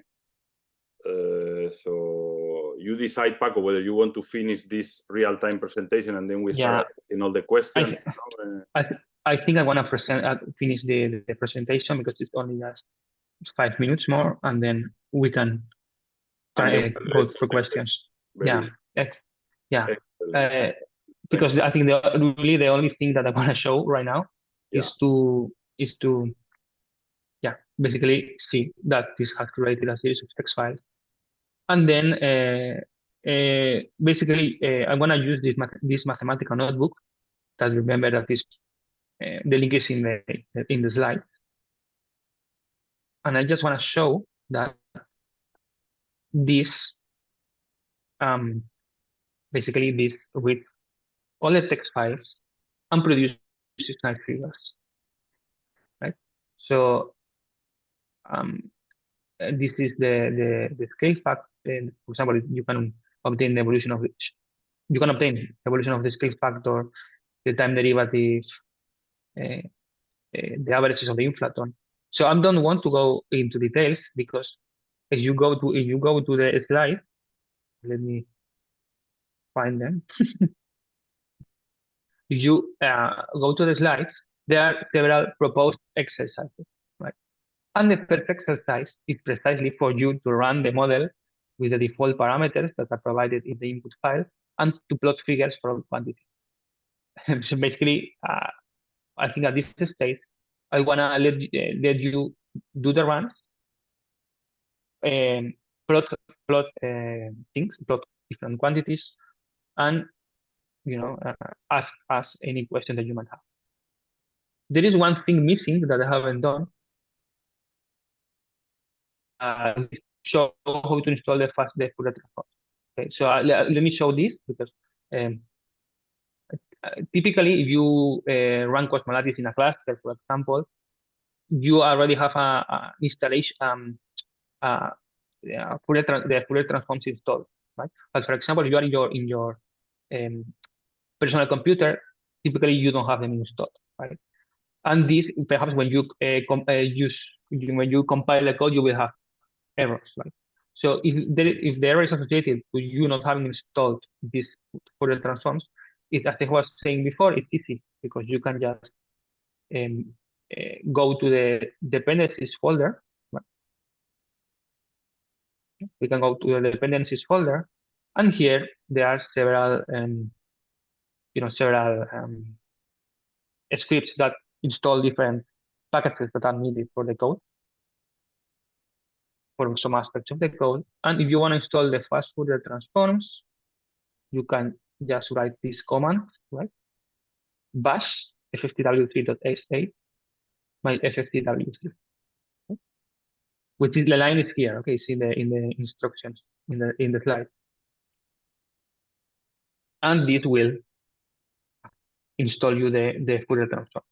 So you decide, Paco, whether you want to finish this real-time presentation and then we start asking all the questions. I think I want to finish the presentation because it's only just 5 minutes more, and then we can go through questions. Very Because I think really the only thing that I want to show right now is to basically see that this has created a series of text files, and then basically I'm going to use this mathematical notebook that, remember, that is the link is in the slide, and I just want to show that this basically this with all the text files and produce nice figures, right? So this is the scale factor. For example, you can obtain the evolution of the scale factor, the time derivative, the averages of the inflaton. So I don't want to go into details because if you go to the slide, let me find them. If you go to the slides, there are several proposed exercises, right? And the first exercise is precisely for you to run the model with the default parameters that are provided in the input file and to plot figures for all quantity. So basically, I think at this stage, I want to let you do the runs, plot things, plot different quantities, and ask any question that you might have. There is one thing missing that I haven't done. Show how to install the Fourier transform. Okay, so let me show this because typically, if you run CosmoLattice in a cluster, for example, you already have a installation, the Fourier transforms installed, right? But for example, if you are in your personal computer, typically you don't have them installed, right? And this, perhaps when you when you compile the code, you will have errors, right? So if the error is associated with you not having installed these Fourier transforms, as I was saying before, it's easy because you can just go to the dependencies folder. Right? We can go to the dependencies folder, and here there are several scripts that install different packages that are needed for the code, for some aspects of the code. And if you want to install the fast Fourier transforms, you can just write this command, right? Bash fftw3.sh my fftw3, okay? Which is the line is here, okay? It's in the instructions in the slide, and this will install you the Fourier transform.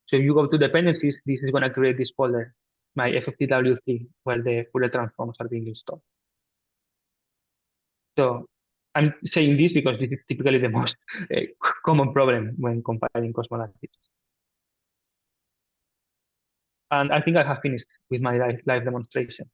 So if you go to dependencies, this is going to create this folder, my fftw3, where the Fourier transforms are being installed. So I'm saying this because this is typically the most common problem when compiling CosmoLattice. And I think I have finished with my live demonstration.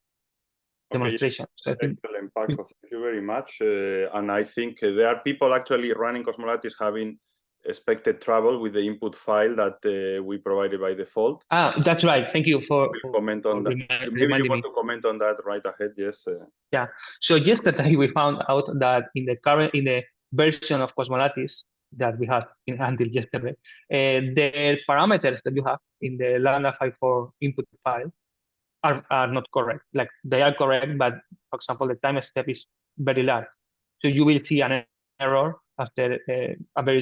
Okay. So I think Excellent, Paco. Thank you very much. And I think there are people actually running CosmoLattice having expected trouble with the input file that we provided by default. that's right. Thank you for Comment on that. Maybe you reminding want me. to comment on that right ahead. Yes. Yeah. So yesterday we found out that in the version of CosmoLattice that we had until yesterday, the parameters that you have in the Lambda 5.4 input file are not correct. Like they are correct, but for example, the time step is very large. So you will see an error after a very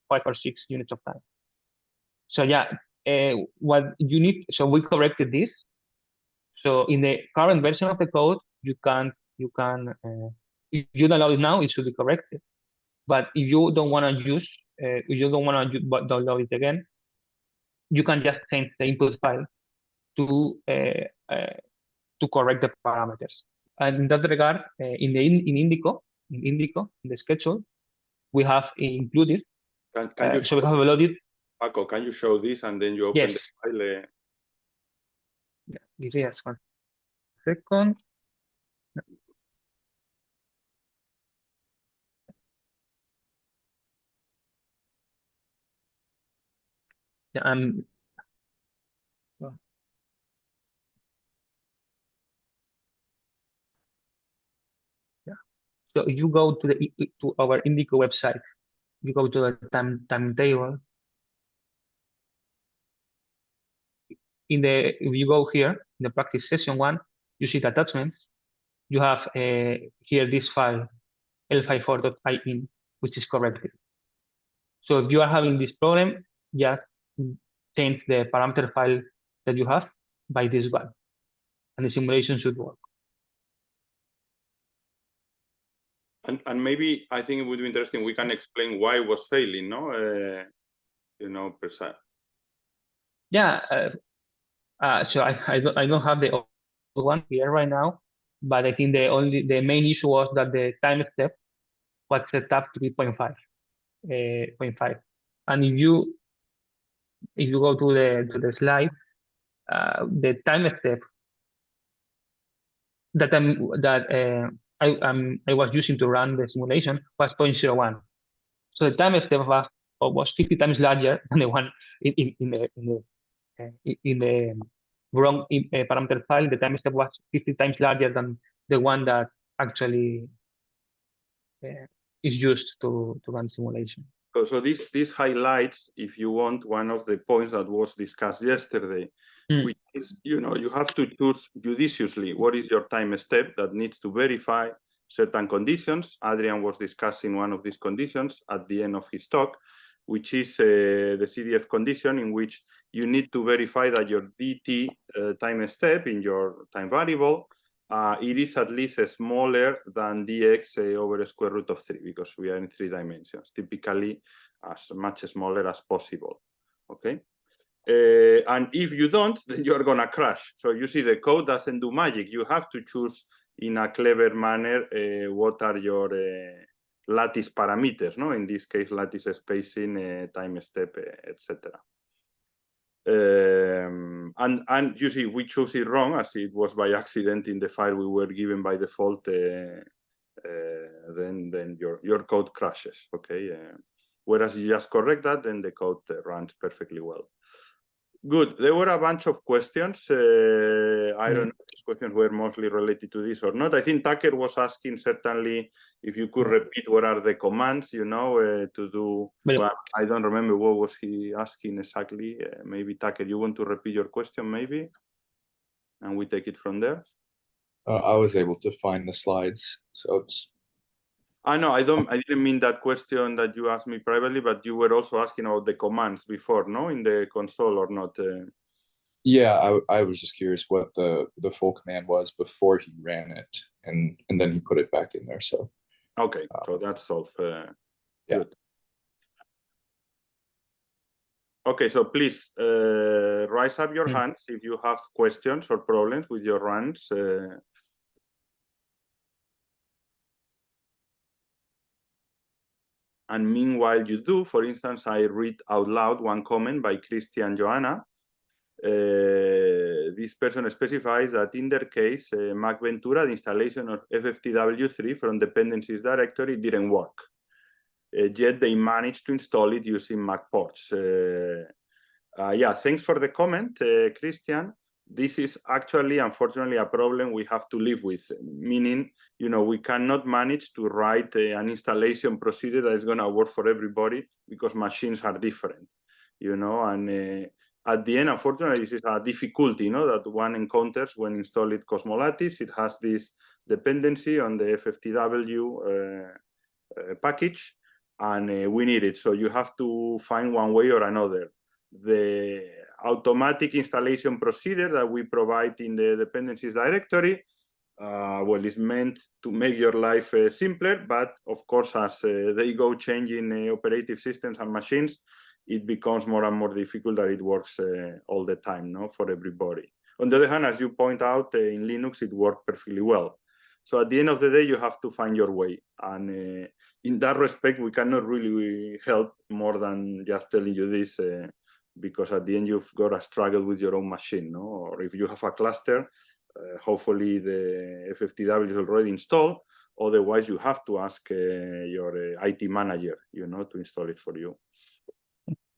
5 or 6 units of time. So yeah, what you need. So we corrected this. So in the current version of the code, you can if you download it now, it should be corrected. But if you don't want to use, if you don't want to download it again, you can just change the input file to correct the parameters. And in that regard, in Indico, in the schedule, we have included. Can you so we have loaded. Paco, can you show this and then you open Yes. the file? Yes, 1 second. Yeah, so if you go to our Indico website, you go to the timetable. If you go here in the practice session 1, you see the attachments. You have here this file l54.in, which is corrected. So if you are having this problem, just change the parameter file that you have by this one, and the simulation should work. And maybe I think it would be interesting. We can explain why it was failing, no? Precise. Yeah. So I don't have the one here right now, but I think the main issue was that the time step was set up to be 0.5. And if you go to the slide, the time step that I was using to run the simulation was 0.01. So the time step was 50 times larger than the one in the wrong parameter file. The time step was 50 times larger than the one that actually is used to run simulation. So this highlights, if you want, one of the points that was discussed yesterday, which is, you have to choose judiciously what is your time step that needs to verify certain conditions. Adrian was discussing one of these conditions at the end of his talk, which is the CDF condition, in which you need to verify that your DT time step in your time variable, it is at least smaller than dx over square root of 3, because we are in 3 dimensions, typically as much smaller as possible, okay? And if you don't, then you're gonna crash. So you see, the code doesn't do magic. You have to choose in a clever manner what are your lattice parameters, no? In this case, lattice spacing, time step, etc. And you see, we choose it wrong, as it was by accident in the file we were given by default. Then your code crashes, okay? Whereas you just correct that, then the code runs perfectly well. Good. There were a bunch of questions. I don't know if these questions were mostly related to this or not. I think Tucker was asking, certainly, if you could repeat what are the commands, to do. Well, I don't remember what was he asking exactly. Maybe Tucker, you want to repeat your question, maybe, and we take it from there. I was able to find the slides, so it's. No, I didn't mean that question that you asked me privately, but you were also asking about the commands before, no, in the console or not? Yeah, I was just curious what the full command was before he ran it, and then he put it back in there. So. Okay, so that's solved. Yeah. Good. Okay, so please raise up your hands if you have questions or problems with your runs. And meanwhile you do, for instance, I read out loud one comment by Christian Joanna. this person specifies that in their case, Mac Ventura, the installation of FFTW3 from dependencies directory didn't work. Yet they managed to install it using Mac ports. Yeah, thanks for the comment, Christian. This is actually, unfortunately, a problem we have to live with, meaning, we cannot manage to write an installation procedure that is going to work for everybody because machines are different, and at the end, unfortunately, this is a difficulty, that one encounters when installing CosmoLattice. It has this dependency on the FFTW package, and we need it. So you have to find one way or another. The automatic installation procedure that we provide in the dependencies directory, well, is meant to make your life simpler, but of course, as they go changing operative systems and machines, it becomes more and more difficult that it works all the time, for everybody. On the other hand, as you point out, in Linux, it worked perfectly well. So at the end of the day, you have to find your way. And in that respect, we cannot really help more than just telling you this, because at the end, you've got to struggle with your own machine, Or if you have a cluster, hopefully the FFTW is already installed. Otherwise, you have to ask your IT manager, to install it for you.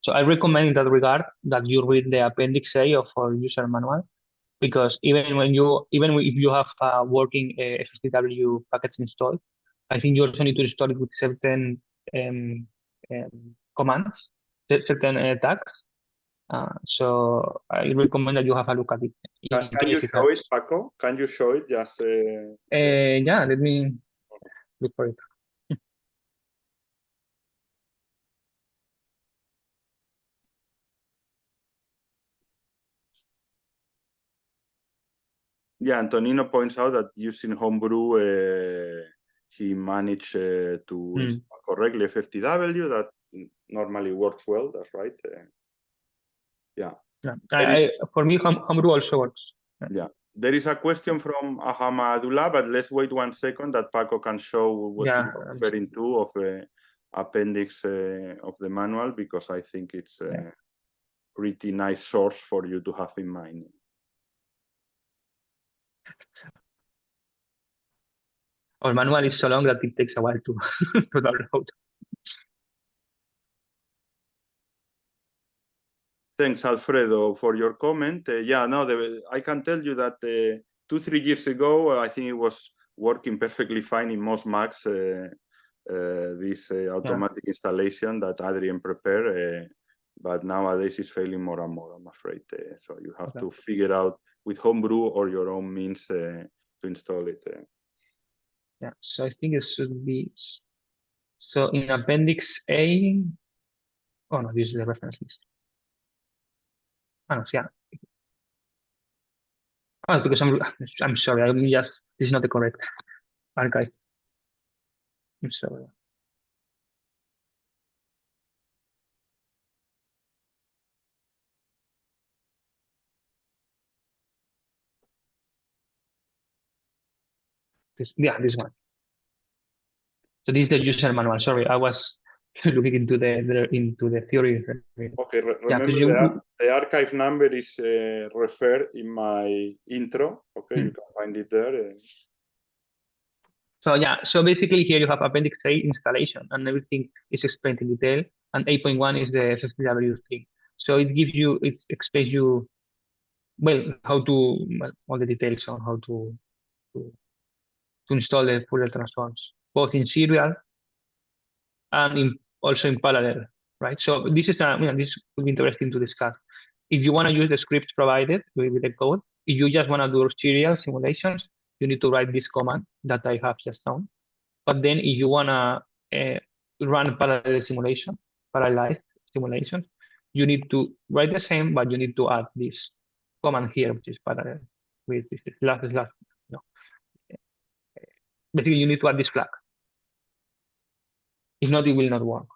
So I recommend in that regard that you read the Appendix A of our user manual, because even if you have a working FFTW package installed, I think you also need to install it with certain commands, certain tags. So I recommend that you have a look at it. Can you show it, Paco? Can you show it? Just yeah, let me look for it. Yeah, Antonino points out that using Homebrew, he managed to install correctly FFTW. That normally works well. That's right. Yeah. For me, Homebrew also works. Yeah. There is a question from Ahmadullah, but let's wait 1 second that Paco can show what he's referring to of the appendix of the manual, because I think it's a pretty nice source for you to have in mind. Our manual is so long that it takes a while to download. Thanks, Alfredo, for your comment. Yeah, no, I can tell you that 2-3 years ago, I think it was working perfectly fine in most Macs, this automatic installation that Adrian prepared, but nowadays it's failing more and more, I'm afraid. So you have to figure out with Homebrew or your own means to install it. Yeah, so I think it should be, so in Appendix A, oh no, this is the reference list. Oh, yeah. Oh, because I'm sorry, this is not the correct archive. I'm sorry. This one. So this is the user manual. Sorry, I was looking into the theory. Okay, remember the archive number is referred in my intro. Okay, you can find it there. So yeah, so basically here you have Appendix A installation, and everything is explained in detail. And 8.1 is the FFTW3. So it explains you, well, how to, all the details on how to install the Fourier transforms, both in serial and also in parallel, right? So this is this would be interesting to discuss. If you want to use the scripts provided with the code, if you just want to do serial simulations, you need to write this command that I have just done. But then if you want to run parallelized simulations, you need to write the same, but you need to add this command here, which is parallel with this slash. Basically, you need to add this flag. If not, it will not work.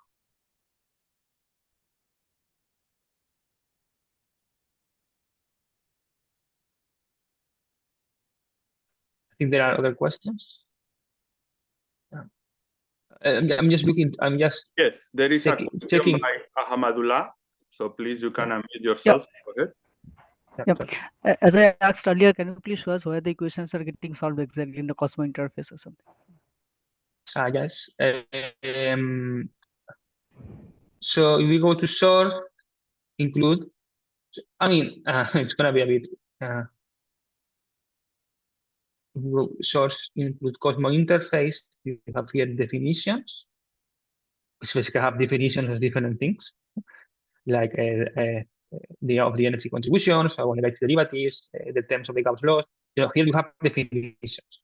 I think there are other questions. I'm just looking. Yes, there is a question by Ahmadullah. So please, you can unmute yourself. Go ahead. Yep. As I asked earlier, can you please show us where the equations are getting solved exactly in the Cosmo interface or something? Yes. So if we go to source, include, I mean, it's gonna be a bit. Source include Cosmo interface. You have here definitions, which basically have definitions of different things, like the of the energy contributions, how negative derivatives, the terms of the Gauss laws. Here you have definitions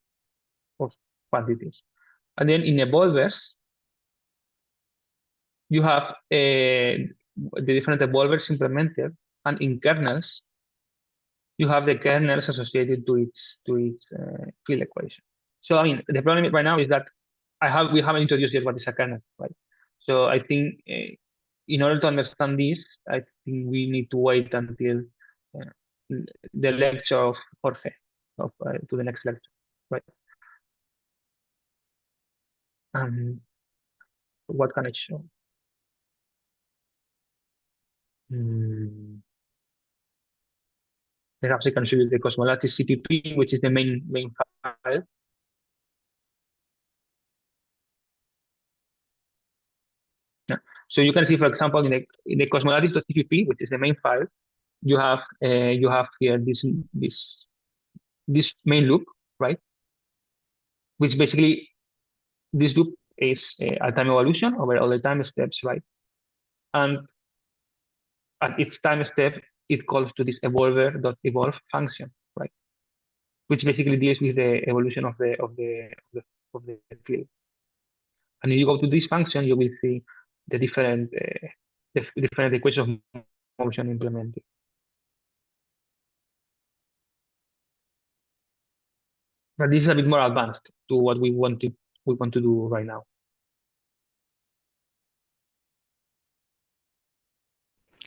of quantities, and then in evolvers you have the different evolvers implemented, and in kernels you have the kernels associated to its field equation. So I mean, the problem right now is that we haven't introduced yet what is a kernel, right? So I think in order to understand this, I think we need to wait until the lecture of Jorge, to the next lecture, right? What can I show? Perhaps I can show you the CosmoLattice CPP, which is the main file. Yeah. So you can see, for example, in the CosmoLattice.cpp, which is the main file, you have here this main loop, right? Which basically this loop is a time evolution over all the time steps, right? And at its time step, it calls to this evolver.evolve function, right? Which basically deals with the evolution of the field. And if you go to this function, you will see the different equations of motion implemented. But this is a bit more advanced to what we want to do right now.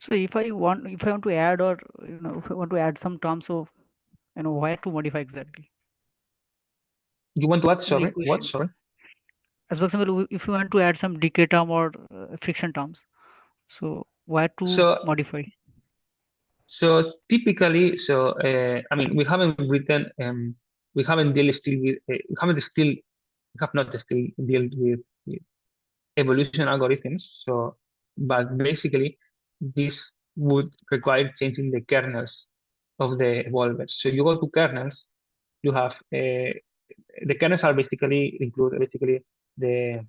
So if I want to add, or if I want to add some terms of, where to modify exactly? You want to add, sorry, what? Sorry. As for example, if you want to add some decay term or friction terms, so where to modify? So typically, I mean, we haven't written, we have not still dealt with evolution algorithms. So, but basically, this would require changing the kernels of the evolvers. So you go to kernels, you have the kernels are basically these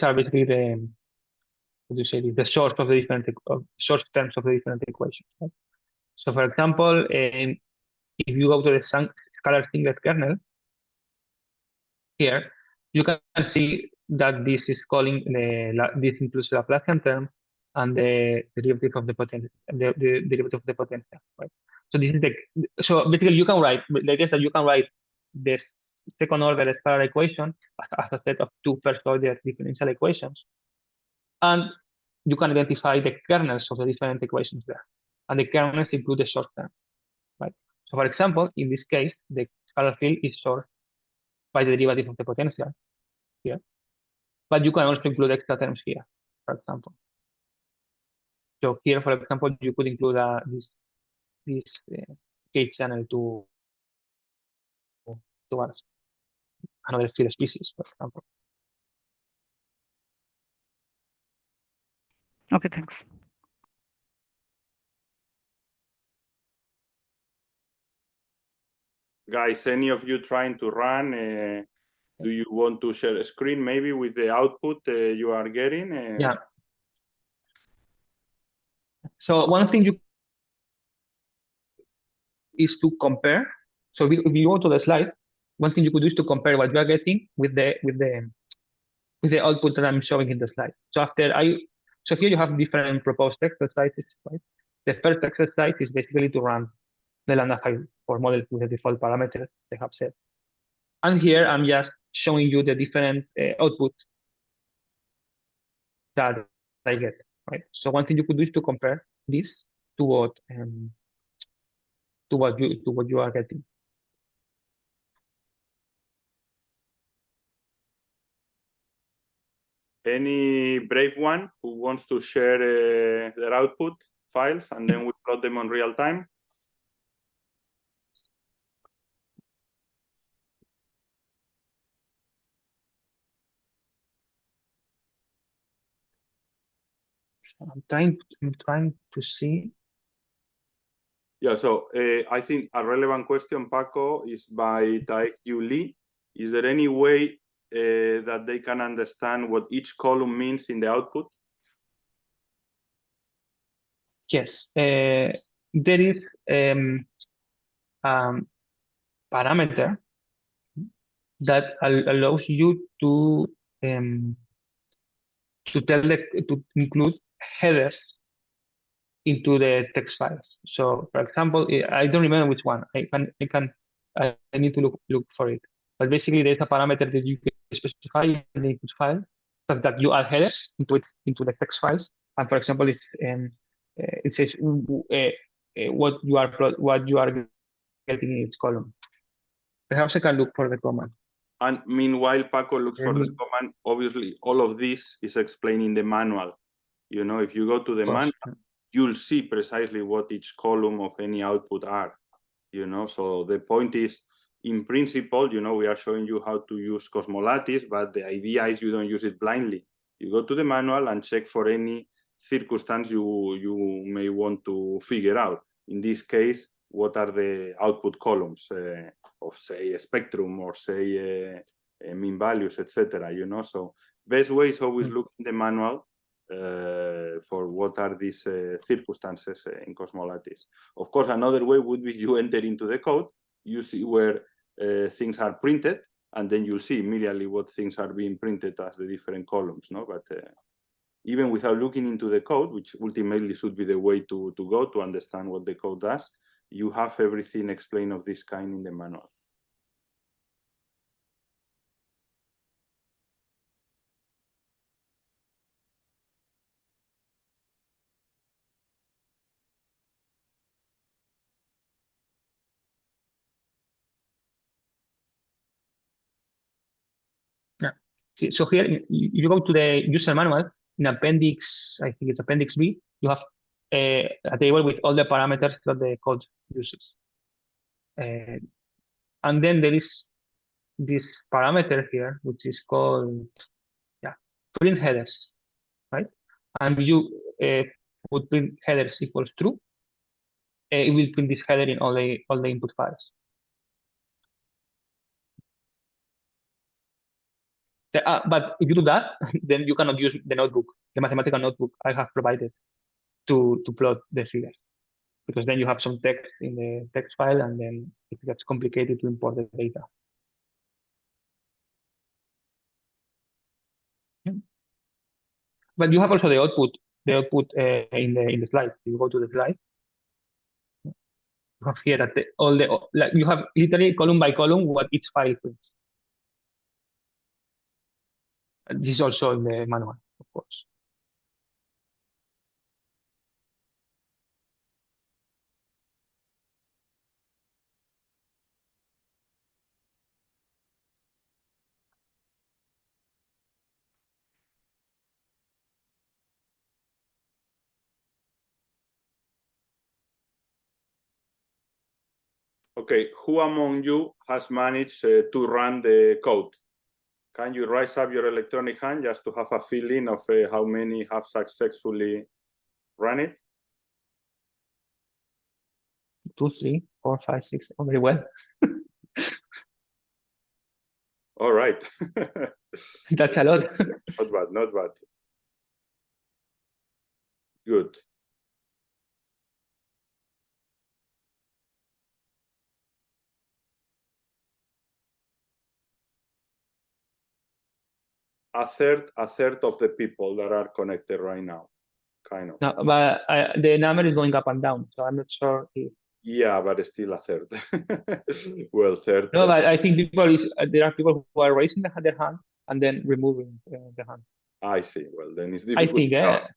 are basically the source of the different source terms of the different equations. Right? So, for example, if you go to the scalar singlet kernel here, you can see that this is calling this includes the Laplacian term and the derivative of the potential, the derivative of the potential. Right? So this is so basically you can write, the idea is that you can write this second order scalar equation as a set of two first order differential equations, and you can identify the kernels of the different equations there, and the kernels include the short term, right? So for example, in this case, the scalar field is solved by the derivative of the potential here, but you can also include extra terms here, for example. So here, for example, you could include this K channel to towards another field species, for example. Okay, thanks. Guys, any of you trying to run? Do you want to share a screen maybe with the output you are getting? Yeah. So one thing is to compare. So if you go to the slide, one thing you could do is to compare what you are getting with the output that I'm showing in the slide. So so here you have different proposed exercises, right? The first exercise is basically to run the lambda 5 for model with the default parameters they have set. And here I'm just showing you the different outputs that I get, right? So one thing you could do is to compare this to what you are getting. Any brave one who wants to share their output? files, and then we plot them on real time. I'm trying to see. Yeah, so I think a relevant question, Paco, is by Taek Yu Lee. Is there any way that they can understand what each column means in the output? Yes, there is parameter that allows you to include headers into the text files. So, for example, I don't remember which one. I need to look for it. But basically, there's a parameter that you can specify in the input file so that you add headers into the text files. And for example, it says what you are getting in each column. Perhaps I can look for the command. And meanwhile, Paco looks for the command. Obviously, all of this is explained in the manual. You know, if you go to the manual, you'll see precisely what each column of any output are. You know, so the point is, in principle, you know, we are showing you how to use CosmoLattice, but the idea is you don't use it blindly. You go to the manual and check for any circumstance you may want to figure out. In this case, what are the output columns of, say, a spectrum or, say, mean values, etc. You know, so best way is always look in the manual for what are these circumstances in CosmoLattice. Of course, another way would be you enter into the code, you see where things are printed, and then you'll see immediately what things are being printed as the different columns. No, but even without looking into the code, which ultimately should be the way to go to understand what the code does, you have everything explained of this kind in the manual. Yeah. Okay, so here, you go to the user manual, in appendix, I think it's appendix B, you have a table with all the parameters that the code uses. And then there is this parameter here, which is called print headers, right? And you would print headers equals true. It will print this header in all the input files. But if you do that, then you cannot use the notebook, the mathematical notebook I have provided to plot the figures, because then you have some text in the text file, and then it gets complicated to import the data. But you have also the output in the slide. If you go to the slide, you have here that you have literally column by column what each file prints. This is also in the manual, of course. Okay, who among you has managed to run the code? Can you raise up your electronic hand just to have a feeling of how many have successfully run it? 2, 3, 4, 5, 6. Oh, very well. All right. That's a lot. Not bad, not bad. Good. A third of the people that are connected right now, kind of. No, but the number is going up and down, so I'm not sure if. Yeah, but still a third. Well, third. No, but I think there are people who are raising their hand and then removing the hand. I see. Well, then it's difficult. I think, yeah.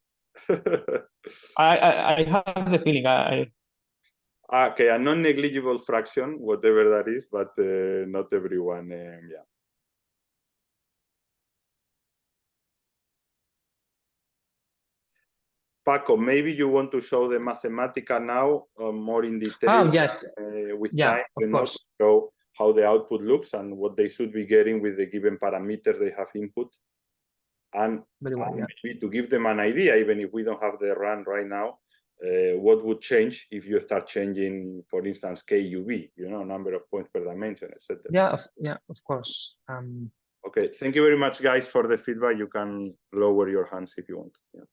I have the feeling. Okay, a non-negligible fraction, whatever that is, but not everyone. Yeah. Paco, maybe you want to show the Mathematica now more in detail. Oh, yes. With Yeah, time, of course. to show how the output looks and what they should be getting with the given parameters they have input. And Very well, yeah. maybe to give them an idea, even if we don't have the run right now, what would change if you start changing, for instance, KUV, number of points per dimension, etc. Yeah, of course. Okay, thank you very much, guys, for the feedback. You can lower your hands if you want. Yeah.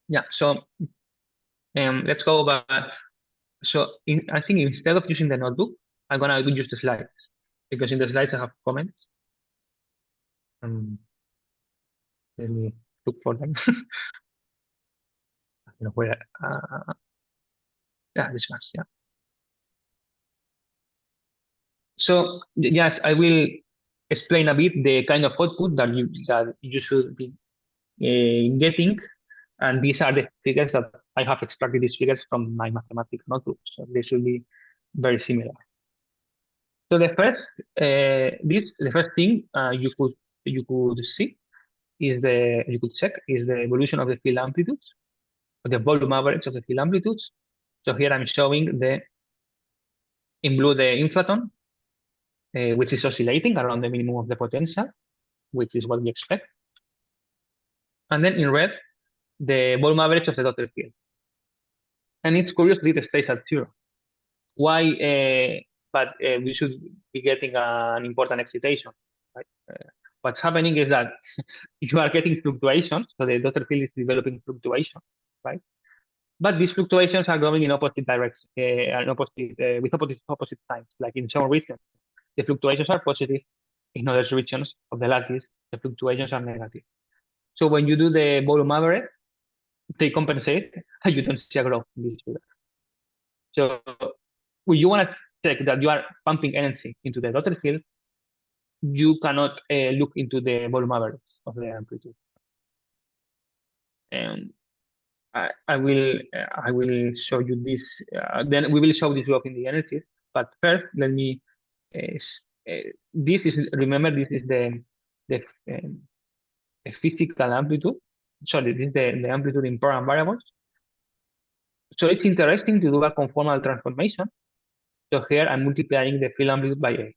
Yeah, so let's go over. So I think instead of using the notebook, I'm gonna use the slides, because in the slides I have comments. Let me look for them. I don't know where. Yeah, this one. Yeah. So yes, I will explain a bit the kind of output that you should be getting, and these are the figures that I have extracted. These figures from my mathematics notebook, so they should be very similar. So the first thing you could see is you could check is the evolution of the field amplitudes, or the volume average of the field amplitudes. So here I'm showing in blue the inflaton, which is oscillating around the minimum of the potential, which is what we expect. And then in red, the volume average of the dotted field. And it's curious that it stays at 0. Why? But we should be getting an important excitation. Right? What's happening is that you are getting fluctuations, so the dotted field is developing fluctuation, right? But these fluctuations are going in opposite directions, with opposite signs. Like in some regions, the fluctuations are positive. In other regions of the lattice, the fluctuations are negative. So when you do the volume average, they compensate, and you don't see a growth in this figure. So when you want to check that you are pumping energy into the dotted field, you cannot look into the volume average of the amplitude. And I will show you this. Then we will show this growth in the energies. But first, let me. Remember, this is the physical amplitude. Sorry, this is the amplitude in program variables. So it's interesting to do a conformal transformation. So here I'm multiplying the field amplitude by A.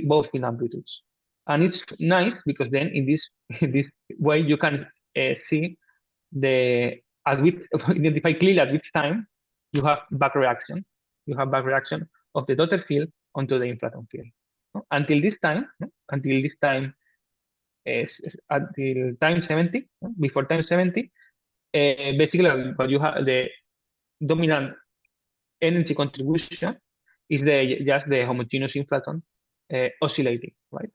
Both field amplitudes. And it's nice because then in this way you can see identify clearly at which time you have back reaction. You have back reaction of the dotted field onto the inflaton field. Until this time, until time 70, before time 70, basically what you have, the dominant energy contribution is just the homogeneous inflaton oscillating, right?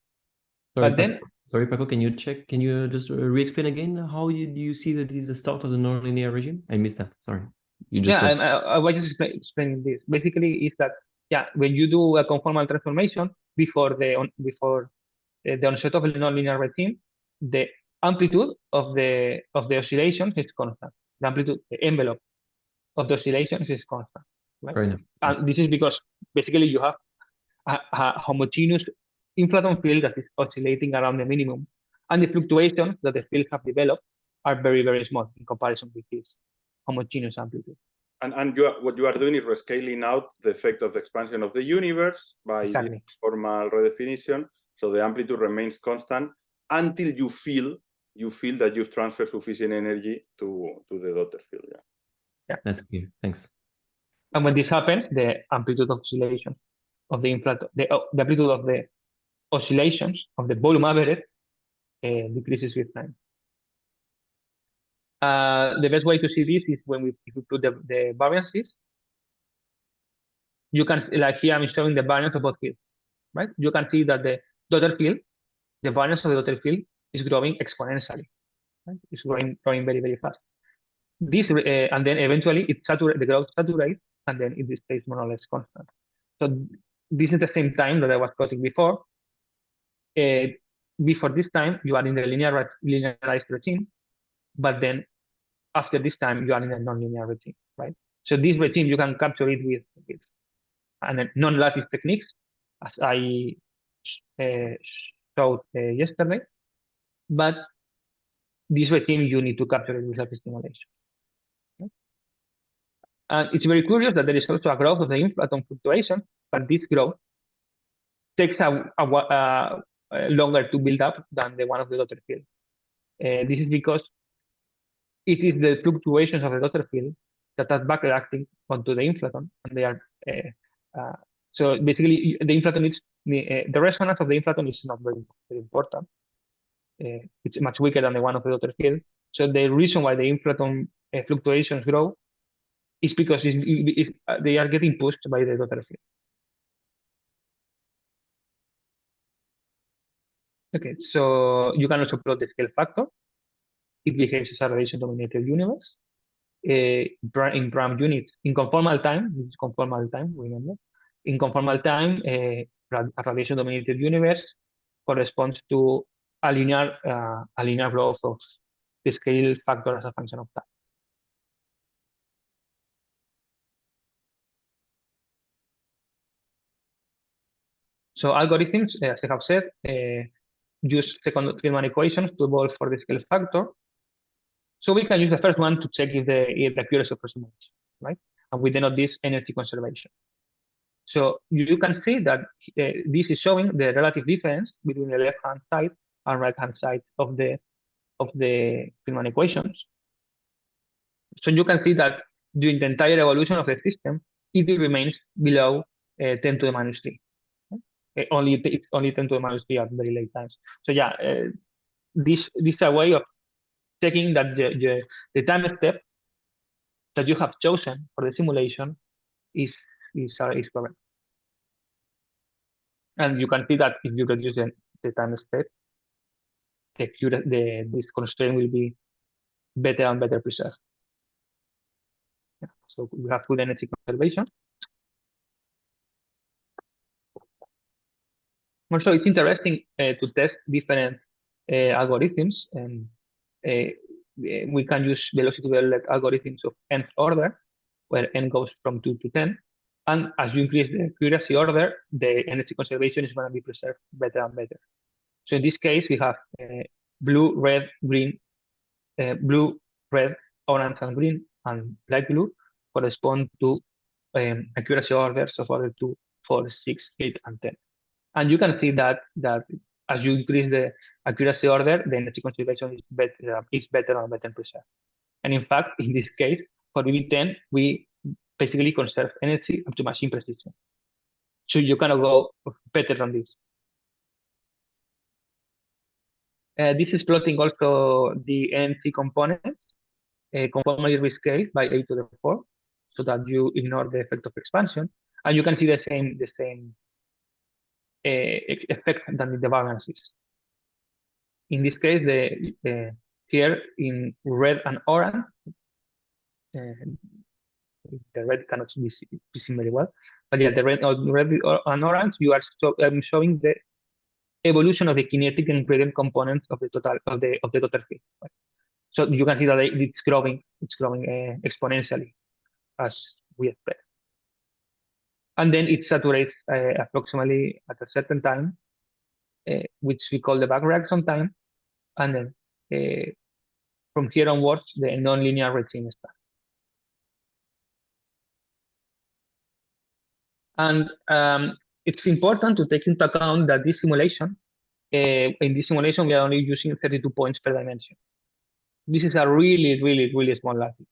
Sorry, But then, Paco, can you just re-explain again how do you see that this is the start of the nonlinear regime? I missed that. Sorry. You just yeah, I was just explaining this. Basically, is that when you do a conformal transformation before the onset of a nonlinear regime, the amplitude of the oscillations is constant. The amplitude, the envelope of the oscillations is constant. Right? Fair enough. And this is because basically you have a homogeneous inflaton field that is oscillating around the minimum, and the fluctuations that the field have developed are very, very small in comparison with this homogeneous amplitude. And what you are doing is rescaling out the effect of the expansion of the universe by Exactly. formal redefinition. So the amplitude remains constant until you feel that you've transferred sufficient energy to the dotted field. Yeah, that's clear. Thanks. And when this happens, the amplitude of oscillation of the inflaton, the amplitude of the oscillations of the volume average decreases with time. The best way to see this is when if we put the variances. You can, like here I'm showing the variance of both fields, right? You can see that the dotted field, the variance of the dotted field is growing exponentially, right? It's growing very, very fast. This and then eventually the growth saturates, and then it stays more or less constant. So this is the same time that I was quoting before. Before this time, you are in the linearized regime, but then after this time, you are in a nonlinear regime, right? So this regime, you can capture it with and then non-lattice techniques, as I showed yesterday. But this regime you need to capture it with lattice simulation. Okay? And it's very curious that there is also a growth of the inflaton fluctuation, but this growth takes longer to build up than the one of the daughter field. This is because it is the fluctuations of the daughter field that are backreacting onto the inflaton, and they are so basically the inflaton is the resonance of the inflaton is not very important. It's much weaker than the one of the daughter field. So the reason why the inflaton fluctuations grow is because they are getting pushed by the daughter field. Okay, so you can also plot the scale factor. It behaves as a radiation-dominated universe. In prime unit, in conformal time, this is conformal time, remember? In conformal time, a radiation-dominated universe corresponds to a linear growth of the scale factor as a function of time. So algorithms, as I have said, use second Riemann equations to evolve for the scale factor. So we can use the first one to check if the accuracy of estimation, right? And we denote this energy conservation. So you can see that this is showing the relative difference between the left-hand side and right-hand side of the Riemann equations. So you can see that during the entire evolution of the system, it remains below 10 to the minus 3. Only 10 to the minus 3 at very late times. So yeah, this is a way of checking that the time step that you have chosen for the simulation is correct. And you can see that if you reduce the time step, this constraint will be better and better preserved. Yeah. So we have good energy conservation. Also, it's interesting to test different algorithms, and we can use velocity-veiled algorithms of nth order, where n goes from 2 to 10. And as you increase the accuracy order, the energy conservation is going to be preserved better and better. So in this case, we have blue, red, green, blue, red, orange, and green, and light blue correspond to accuracy orders of order 2, 4, 6, 8, and 10. And you can see that as you increase the accuracy order, the energy conservation is better and better preserved. And in fact, in this case, for VB10, we basically conserve energy up to machine precision. So you cannot go better than this. This is plotting also the NC components, conformally rescaled by 8 to the 4, so that you ignore the effect of expansion, and you can see the same effect than in the variances. In this case, here in red and orange, the red cannot be seen very well, but yeah, the red and orange, you are showing the evolution of the kinetic and gradient components of the total of the daughter field. Right? So you can see that it's growing exponentially as we expect. And then it saturates approximately at a certain time, which we call the back reaction time. And then from here onwards, the nonlinear regime starts. And it's important to take into account that this simulation, in this simulation, we are only using 32 points per dimension. This is a really, really, really small lattice.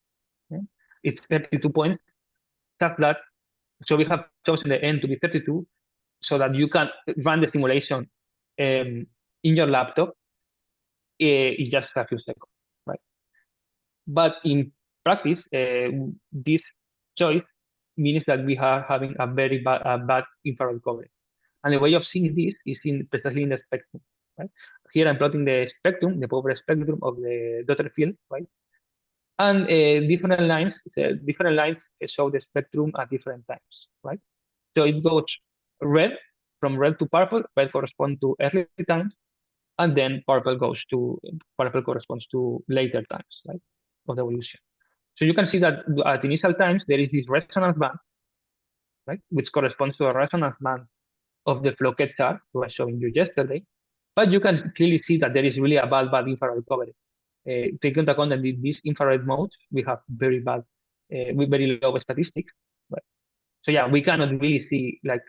Okay? It's 32 points. That so we have chosen the n to be 32, so that you can run the simulation in your laptop in just a few seconds, right? But in practice, this choice means that we are having a very bad infrared coverage. And the way of seeing this is precisely in the spectrum, right? Here I'm plotting the spectrum, the power spectrum of the daughter field, right? And different lines show the spectrum at different times, right? So it goes red, from red to purple. Red corresponds to early times, and then purple corresponds to later times, right, of the evolution. So you can see that at initial times there is this resonance band, right? Which corresponds to a resonance band of the Floquet chart I was showing you yesterday. But you can clearly see that there is really a bad infrared coverage. Take into account that in these infrared modes, we have very bad, with very low statistics. Right? So yeah, we cannot really see the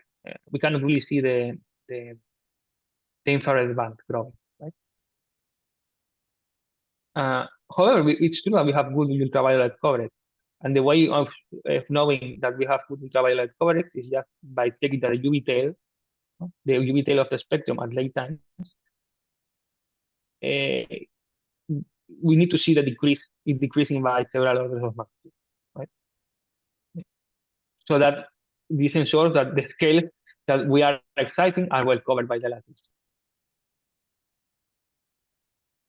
infrared band growing, right? However, it's true that we have good ultraviolet coverage. And the way of knowing that we have good ultraviolet coverage is just by taking the UV tail, the UV tail of the spectrum at late times. We need to see the decreasing by several orders of magnitude, right? So that this ensures that the scales that we are exciting are well covered by the lattice.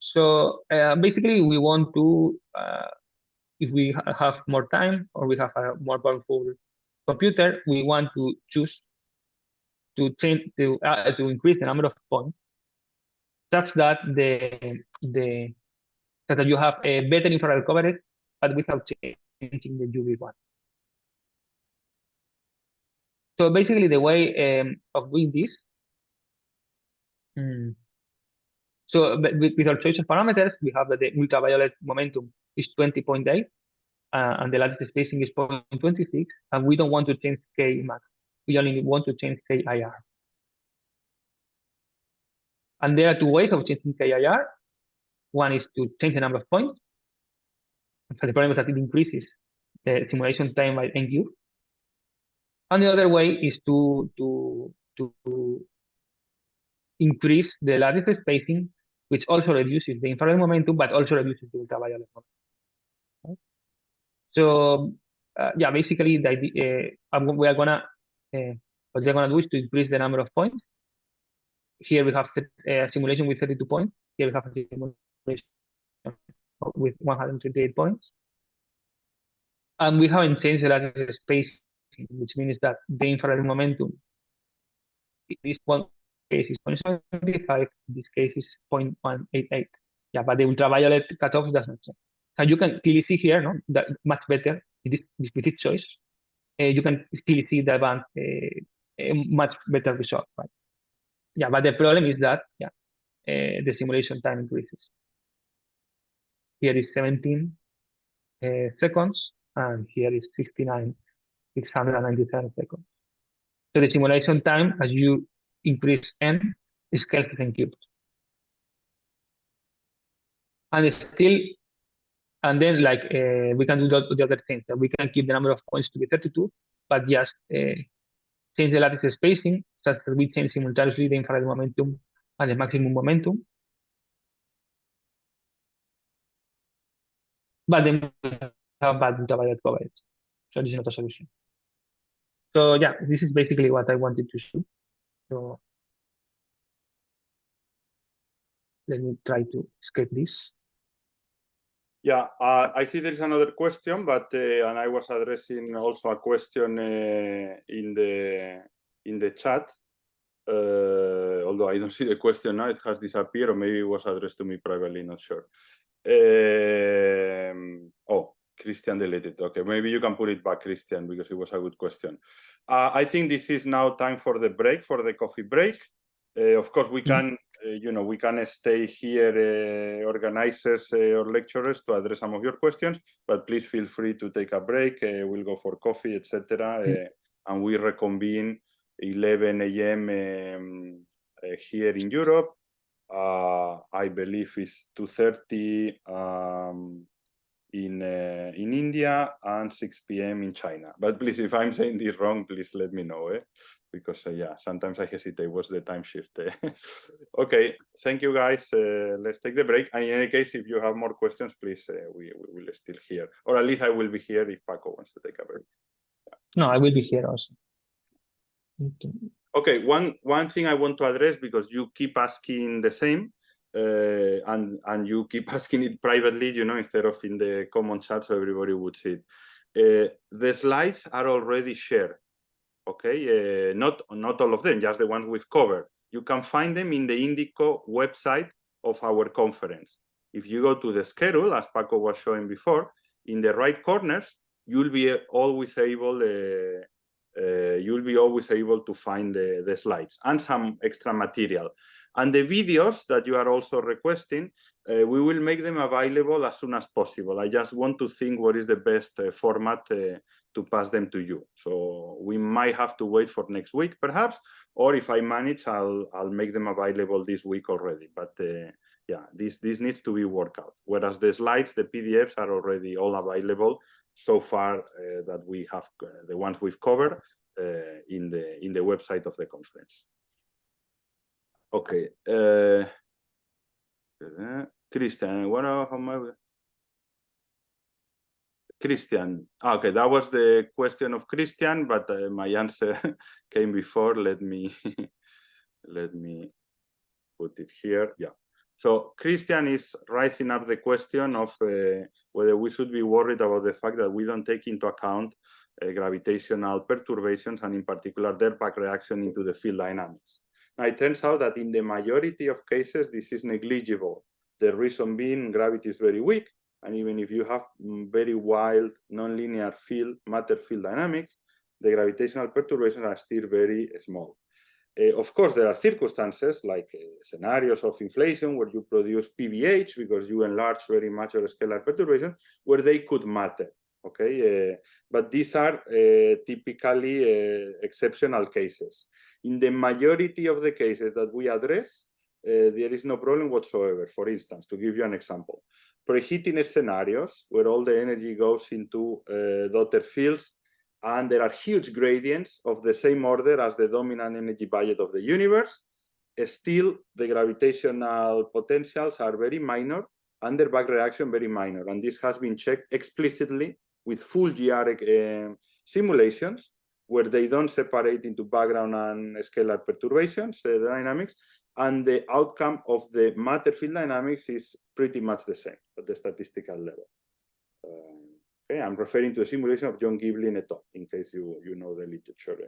So basically, we want to, if we have more time or we have a more powerful computer, we want to choose to change to increase the number of points, such that that you have a better infrared coverage, but without changing the UV one. So basically, the way of doing this. So with our choice of parameters, we have that the ultraviolet momentum is 20.8, and the lattice spacing is 0.26, and we don't want to change K max. We only want to change KIR. And there are two ways of changing KIR. One is to change the number of points. But the problem is that it increases the simulation time by NQ. And the other way is to increase the lattice spacing, which also reduces the infrared momentum, but also reduces the ultraviolet momentum. Right? So yeah, basically the idea, what we're gonna do is to increase the number of points. Here we have a simulation with 32 points. Here we have a simulation with 128 points. And we haven't changed the lattice spacing, which means that the infrared momentum in this one case is 0.75, in this case is 0.188. Yeah, but the ultraviolet cutoff doesn't change. So you can clearly see here, no, that much better with this choice. You can clearly see the band a much better result, right? Yeah, but the problem is that the simulation time increases. Here is 17 seconds, and here is 697 seconds. So the simulation time, as you increase n, scales with n cubed. And still, and then like we can do the other things. That we can keep the number of points to be 32, but just change the lattice spacing such that we change simultaneously the infrared momentum and the maximum momentum. But then we have bad ultraviolet coverage. So this is not a solution. So yeah, this is basically what I wanted to show. So let me try to escape this. Yeah, I see there is another question, but and I was addressing also a question in the chat. Although I don't see the question now, it has disappeared, or maybe it was addressed to me privately, not sure. Oh, Christian deleted. Okay, maybe you can put it back, Christian, because it was a good question. I think this is now time for the break, for the coffee break. Of course, we can, we can stay here, organizers or lecturers, to address some of your questions. But please feel free to take a break. We'll go for coffee, etc., and we reconvene 11 a.m. Here in Europe. I believe it's 2:30 in India and 6 p.m. in China. But please, if I'm saying this wrong, please let me know, because yeah, sometimes I hesitate. What's the time shift? Okay, thank you guys. Let's take the break. And in any case, if you have more questions, please, we will still here, or at least I will be here if Paco wants to take a break. No, I will be here also. Okay, one thing I want to address, because you keep asking the same, and you keep asking it privately, instead of in the common chat, so everybody would see it. The slides are already shared, okay? Not all of them, just the ones we've covered. You can find them in the Indico website of our conference. If you go to the schedule, as Paco was showing before, in the right corners, you'll be always able you'll be always able to find the slides and some extra material. And the videos that you are also requesting, we will make them available as soon as possible. I just want to think what is the best format to pass them to you. So we might have to wait for next week, perhaps, or if I manage, I'll make them available this week already. But yeah, this needs to be worked out. Whereas the slides, the PDFs are already all available so far that we have the ones we've covered in the website of the conference. Okay, Christian, what how am Christian? Okay, that was the question of Christian, but my answer came before. Let me put it here. Yeah. So Christian is raising up the question of whether we should be worried about the fact that we don't take into account gravitational perturbations, and in particular their back reaction into the field dynamics. Now, it turns out that in the majority of cases, this is negligible. The reason being gravity is very weak, and even if you have very wild nonlinear matter field dynamics, the gravitational perturbations are still very small. Of course, there are circumstances like scenarios of inflation where you produce PBH because you enlarge very much your scalar perturbation, where they could matter. Okay, but these are typically exceptional cases. In the majority of the cases that we address, there is no problem whatsoever. For instance, to give you an example, preheating scenarios where all the energy goes into daughter fields, and there are huge gradients of the same order as the dominant energy budget of the universe, still the gravitational potentials are very minor and their back reaction very minor. And this has been checked explicitly with full GR simulations where they don't separate into background and scalar perturbations, the dynamics, and the outcome of the matter field dynamics is pretty much the same at the statistical level. Okay, I'm referring to a simulation of John Giblin et al., in case you know the literature.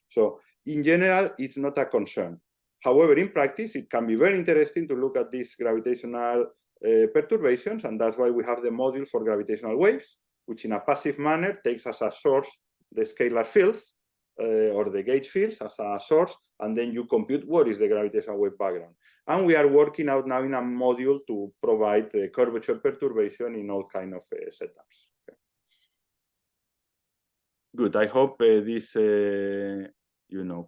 So in general, it's not a concern. However, in practice, it can be very interesting to look at these gravitational perturbations, and that's why we have the module for gravitational waves, which in a passive manner takes as a source the scalar fields or the gauge fields as a source, and then you compute what is the gravitational wave background. And we are working out now in a module to provide the curvature perturbation in all kind of setups. Okay. Good. I hope these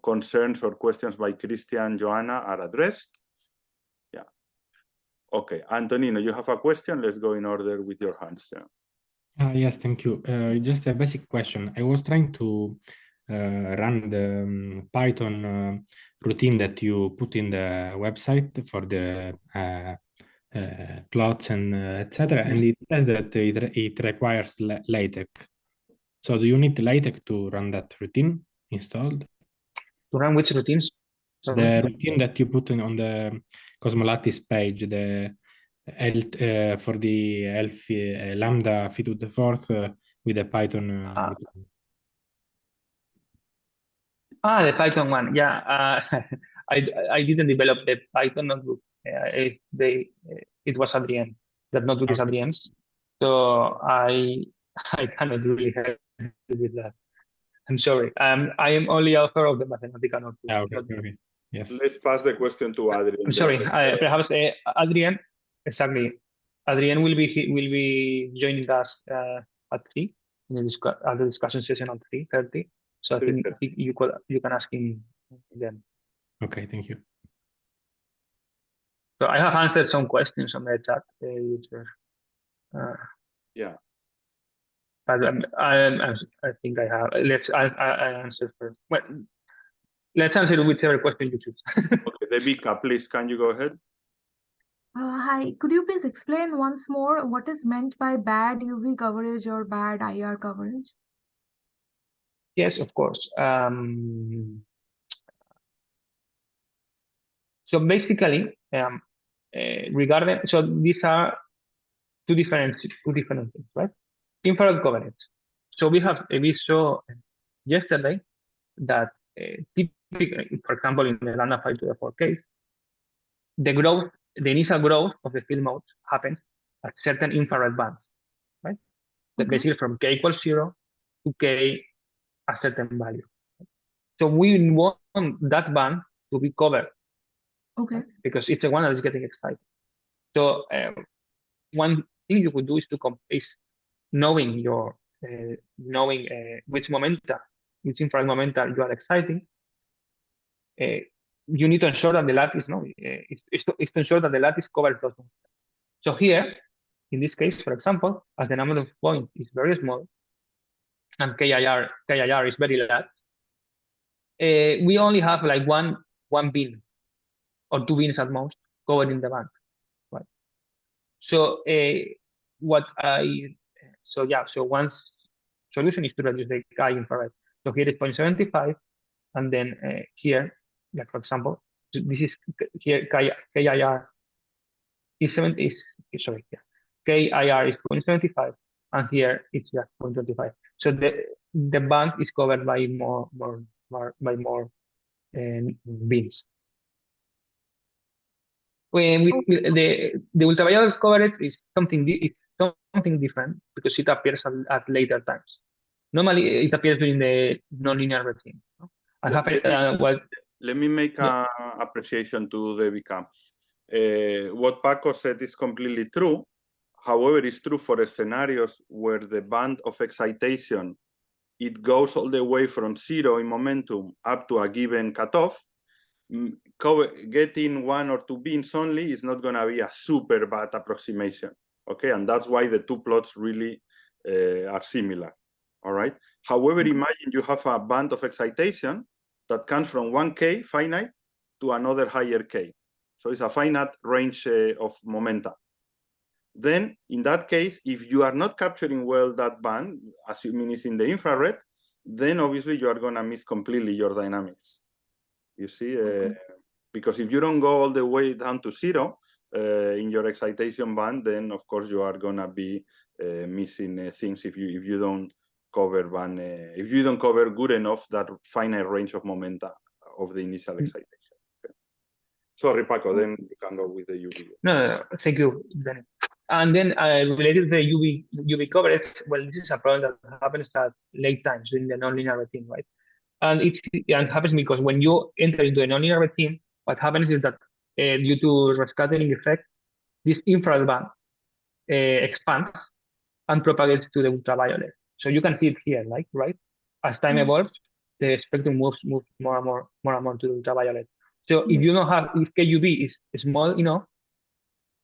concerns or questions by Christian, Joanna are addressed. Yeah. Okay, Antonino, you have a question? Let's go in order with your hands. Yeah. Yes, thank you. Just a basic question. I was trying to run the Python routine that you put in the website for the plots and etc. And it says that it requires LaTeX. So do you need LaTeX to run that routine installed? To run which routines? Sorry. The routine that you put on the CosmoLattice page, the for the lambda phi to the fourth with the Python. The Python one. Yeah, I didn't develop the Python notebook. It was Adrian. That notebook is Adrian's. So I cannot really help you with that. I'm sorry. I am only author of the mathematical notebook. Okay. Yes. Let's pass the question to Adrian. I'm sorry. Perhaps Adrian. Exactly. Adrian will be joining us at 3 in the discussion session at 3:30. So I think you can ask him then. Okay, thank you. So I have answered some questions on the chat. Yeah. But I think I have. I answer first. Well, let's answer whichever question you choose. Okay, Devika, please, can you go ahead? Hi, could you please explain once more what is meant by bad UV coverage or bad IR coverage? Yes, of course. So basically, so these are two different things, right? Infrared coverage. So we saw yesterday that typically, for example, in the lambda phi to the 4 case, the initial growth of the field modes happens at certain infrared bands, right? That basically from k equals 0 to k a certain value. So we want that band to be covered. Okay. Because it's the one that is getting excited. So one thing you could do is is knowing your which infrared momenta you are exciting. You need to ensure that the lattice it's to ensure that the lattice covers those momenta. So here, in this case, for example, as the number of points is very small and KIR is very large, we only have like one beam or two beams at most covered in the band, right? So so one solution is to reduce the Chi infrared. So here is 0.75, and then here, like for example, this is here KIR is 70 sorry, yeah. KIR is 0.75, and here it's just 0.25. So the band is covered by more beams. When the ultraviolet coverage is something different because it appears at later times. Normally, it appears during the nonlinear routine. Let me make an appreciation to the Vika. What Paco said is completely true. However, it's true for scenarios where the band of excitation, it goes all the way from 0 in momentum up to a given cutoff. Getting one or two beams only is not going to be a super bad approximation. Okay, and that's why the two plots really are similar. All right. However, imagine you have a band of excitation that comes from 1K finite to another higher K. So it's a finite range of momenta. Then in that case, if you are not capturing well that band, assuming it's in the infrared, then obviously you are going to miss completely your dynamics. You see, because if you don't go all the way down to 0 in your excitation band, then of course you are going to be missing things if you don't cover if you don't cover good enough that finite range of momenta of the initial excitation. Okay. Sorry, Paco, then you can go with the UV. No, thank you, Danny. And then related to the UV coverage, well, this is a problem that happens at late times during the nonlinear routine, right? And it happens because when you enter into a nonlinear routine, what happens is that due to rescattering effect, this infrared band expands and propagates to the ultraviolet. So you can see it here, like, right? As time evolves, the spectrum moves more and more to the ultraviolet. So if you don't have, if KUV is small enough,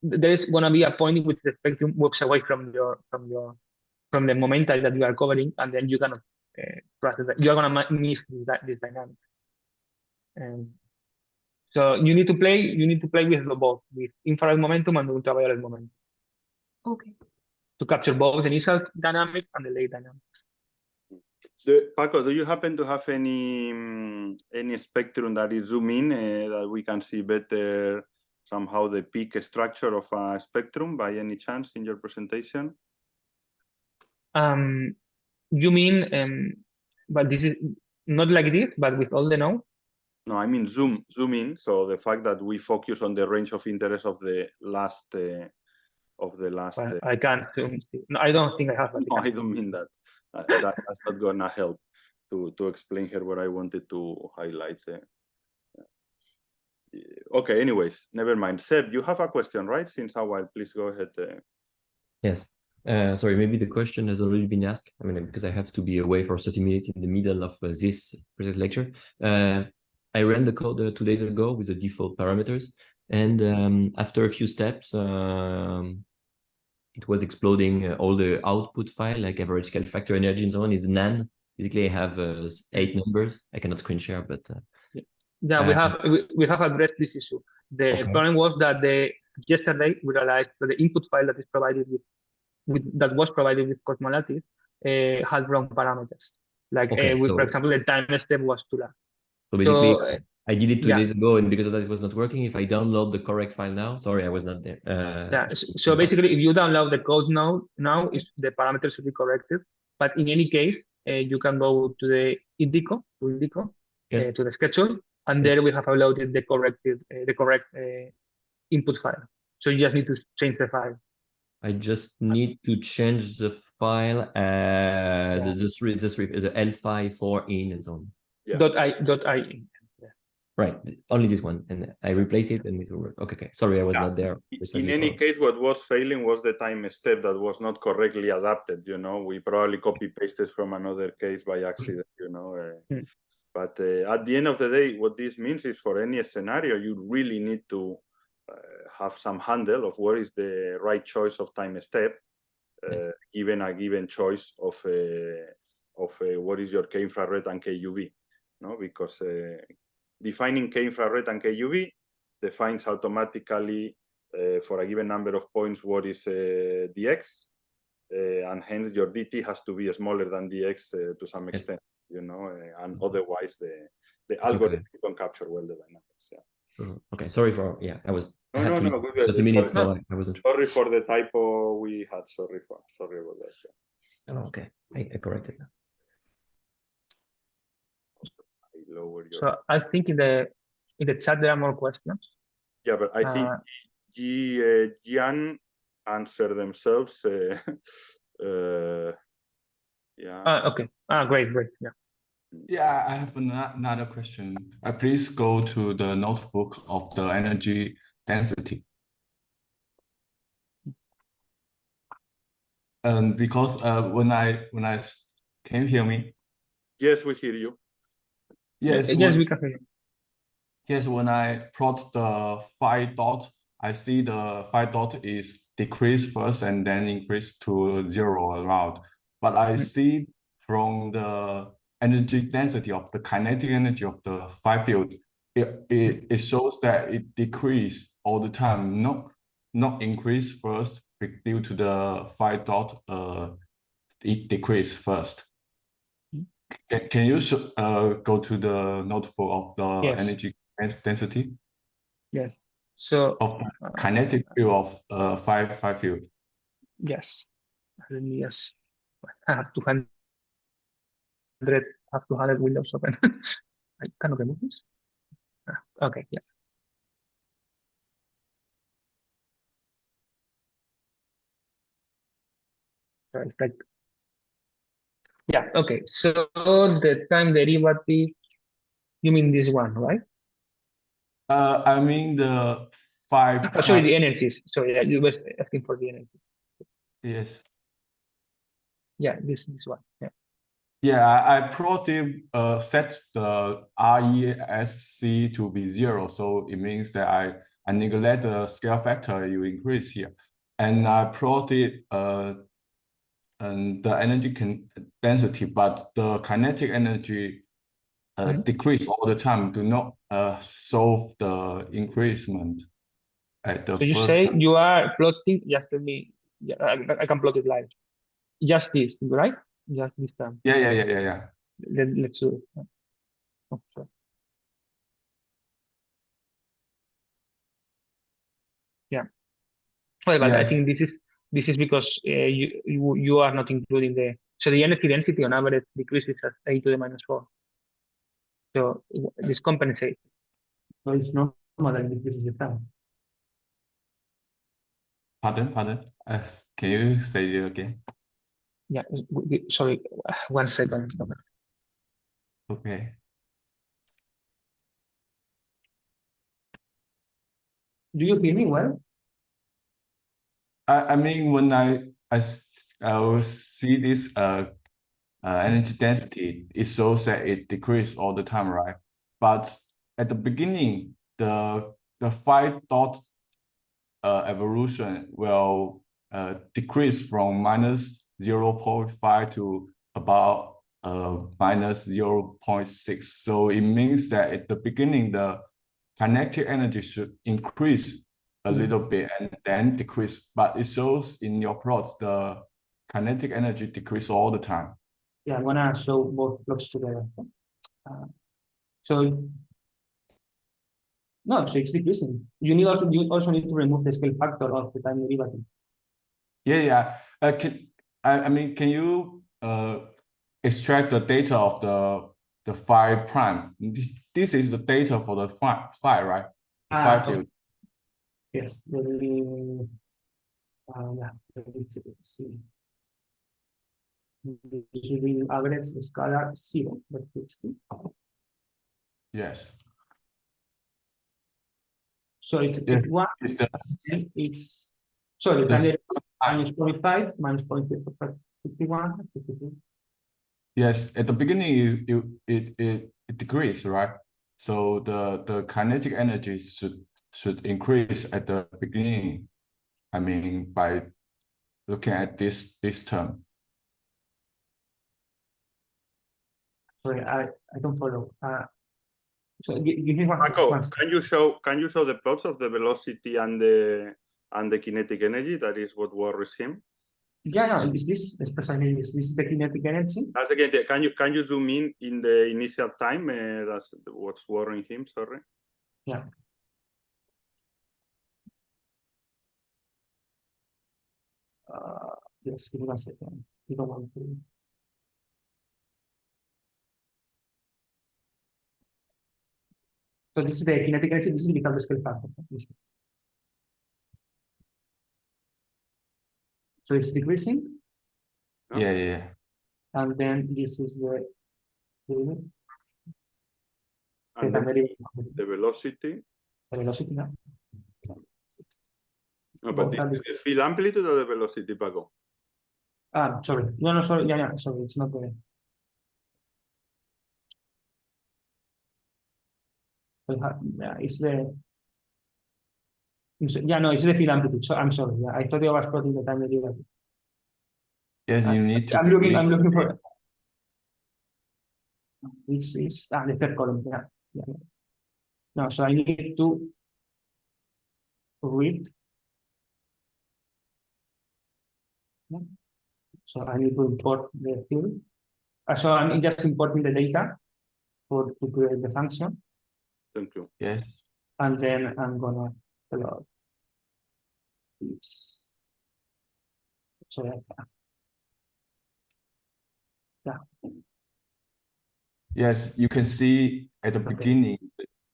there is going to be a point in which the spectrum moves away from the momenta that you are covering, and then you cannot process that. You are going to miss this dynamic. So you need to play with both, with infrared momentum and ultraviolet momentum. Okay. To capture both the initial dynamic and the late dynamic. Paco, do you happen to have any spectrum that is zoom in that we can see better somehow the peak structure of a spectrum by any chance in your presentation? You mean, but this is not like this, but with all the nodes? No, I mean zoom in. So the fact that we focus on the range of interest of the last. Well, I can't. No, I don't think I have. No, I don't mean that. That's not gonna help to explain here what I wanted to highlight. Okay. Anyways, never mind. Seb, you have a question, right? Since a while, please go ahead. Yes. Sorry, maybe the question has already been asked. I mean, because I have to be away for 30 minutes in the middle of this previous lecture. I ran the code 2 days ago with the default parameters, and after a few steps, it was exploding all the output file, like average scale factor energy and so on, is none. Basically, I have 8 numbers. I cannot screen share, but yeah, we have addressed this issue. The problem was that yesterday we realized that the input file that is provided that was provided with CosmoLattice had wrong parameters. Like for example, the time step was too large. So basically, I did it 2 days ago, and because of that, it was not working. If I download the correct file now, sorry, I was not there. Yeah. So basically, if you download the code now the parameters should be corrected. But in any case, you can go to the Indico, yes. To the schedule, and there we have uploaded the correct input file. So you just need to change the file. I just need to change the file, the L5 in and so on. Yeah. .i. Right, only this one, and I replace it and it will work. Okay, sorry, I was not there. In any case, what was failing was the time step that was not correctly adapted. You know, we probably copy pasted from another case by accident. You know, but at the end of the day, what this means is for any scenario, you really need to have some handle of what is the right choice of time step, given a given choice of what is your K infrared and K UV. No, because defining K infrared and K UV defines automatically for a given number of points what is dx, and hence your dt has to be smaller than dx to some extent, you know, and otherwise the algorithm don't capture well the dynamics. Yeah. Okay, sorry for I was. No, 30 minutes, so I wasn't. Sorry for the typo we had. Sorry about that. Yeah. Oh, okay, I corrected that. So I think in the chat there are more questions. Yeah, but I think Gian answer themselves. Yeah. Okay. Great. Yeah. Yeah, I have another question. Please go to the notebook of the energy density. Because when I can you hear me? Yes, we hear you. Yes, we can hear you. Yes, when I plot the phi dot, I see the phi dot is decrease first and then increase to 0 around. But I see from the energy density of the kinetic energy of the phi field, it shows that it decrease all the time, not increase first due to the phi dot it decrease first. Can you go to the notebook of the energy density? Yes. So of the kinetic field of phi field. Yes. Yes. I have 200 windows open. I cannot remove this. Okay. Yeah. Sorry, like. Yeah. Okay. So the time derivative. You mean this one, right? I mean the phi. Oh, sorry, the energies. Sorry, you were asking for the energy. Yes. Yeah, this one. Yeah. Yeah, I plotted set the RESC to be 0, so it means that I neglect the scale factor you increase here, and I plotted and the energy density, but the kinetic energy decrease all the time. Do not solve the increasement at the so you first say time. you are plotting, just tell me, I can plot it live. Just this, right? Just this time. Yeah. Let's do it. Oh, sorry. Yeah. Well, but yes. I think this is because you are not including so the energy density on average decreases at a⁻⁴. So this compensates. So it's normal that it decreases with time. Pardon? Can you say it again? Yeah, sorry, 1 second. Okay. Do you hear me well? I mean, when I will see this energy density, it shows that it decreases all the time, right? But at the beginning, the phi dot evolution will decrease from -0.5 to about -0.6. So it means that at the beginning, the kinetic energy should increase a little bit and then decrease. But it shows in your plots, the kinetic energy decrease all the time. Yeah, I want to show both plots together. So it's decreasing. You also need to remove the scale factor of the time derivative. Yeah. Can you extract the data of the phi prime? This is the data for the phi, right? The phi field. Yes. Yeah, let's see. Usually average scalar 0, but Yes. so it's Yeah, 1, it's the and it's sorry, this minus 0.5, minus 0.51, 52. yes, at the beginning it decreases, right? So the kinetic energy should increase at the beginning. I mean, by looking at this term. Sorry, I don't follow. So give me one Paco, second. can you show the plots of the velocity and the kinetic energy? That is what worries him. Yeah, no, is this precisely this is the kinetic energy? That's again. Can you zoom in the initial time? That's what's worrying him. Sorry. Yeah. Yes, give me 1 second. You don't want to. So this is the kinetic energy. This is become the scale factor. So it's decreasing. No? Yeah. And then this is the And then the velocity. The velocity now. No, but this is the field amplitude or the velocity, Paco? Sorry. No, sorry. Yeah, sorry. It's not the. Yeah, it's the. Yeah, no, it's the field amplitude. So I'm sorry. Yeah, I thought I was plotting the time derivative. Yes, you need to. I'm looking for. This is the third column. Yeah. No, so I need to read. So I need to import the field. So I'm just importing the data to create the function. Thank you. Yes. And then I'm gonna plot this. So yeah. Yes, you can see at the beginning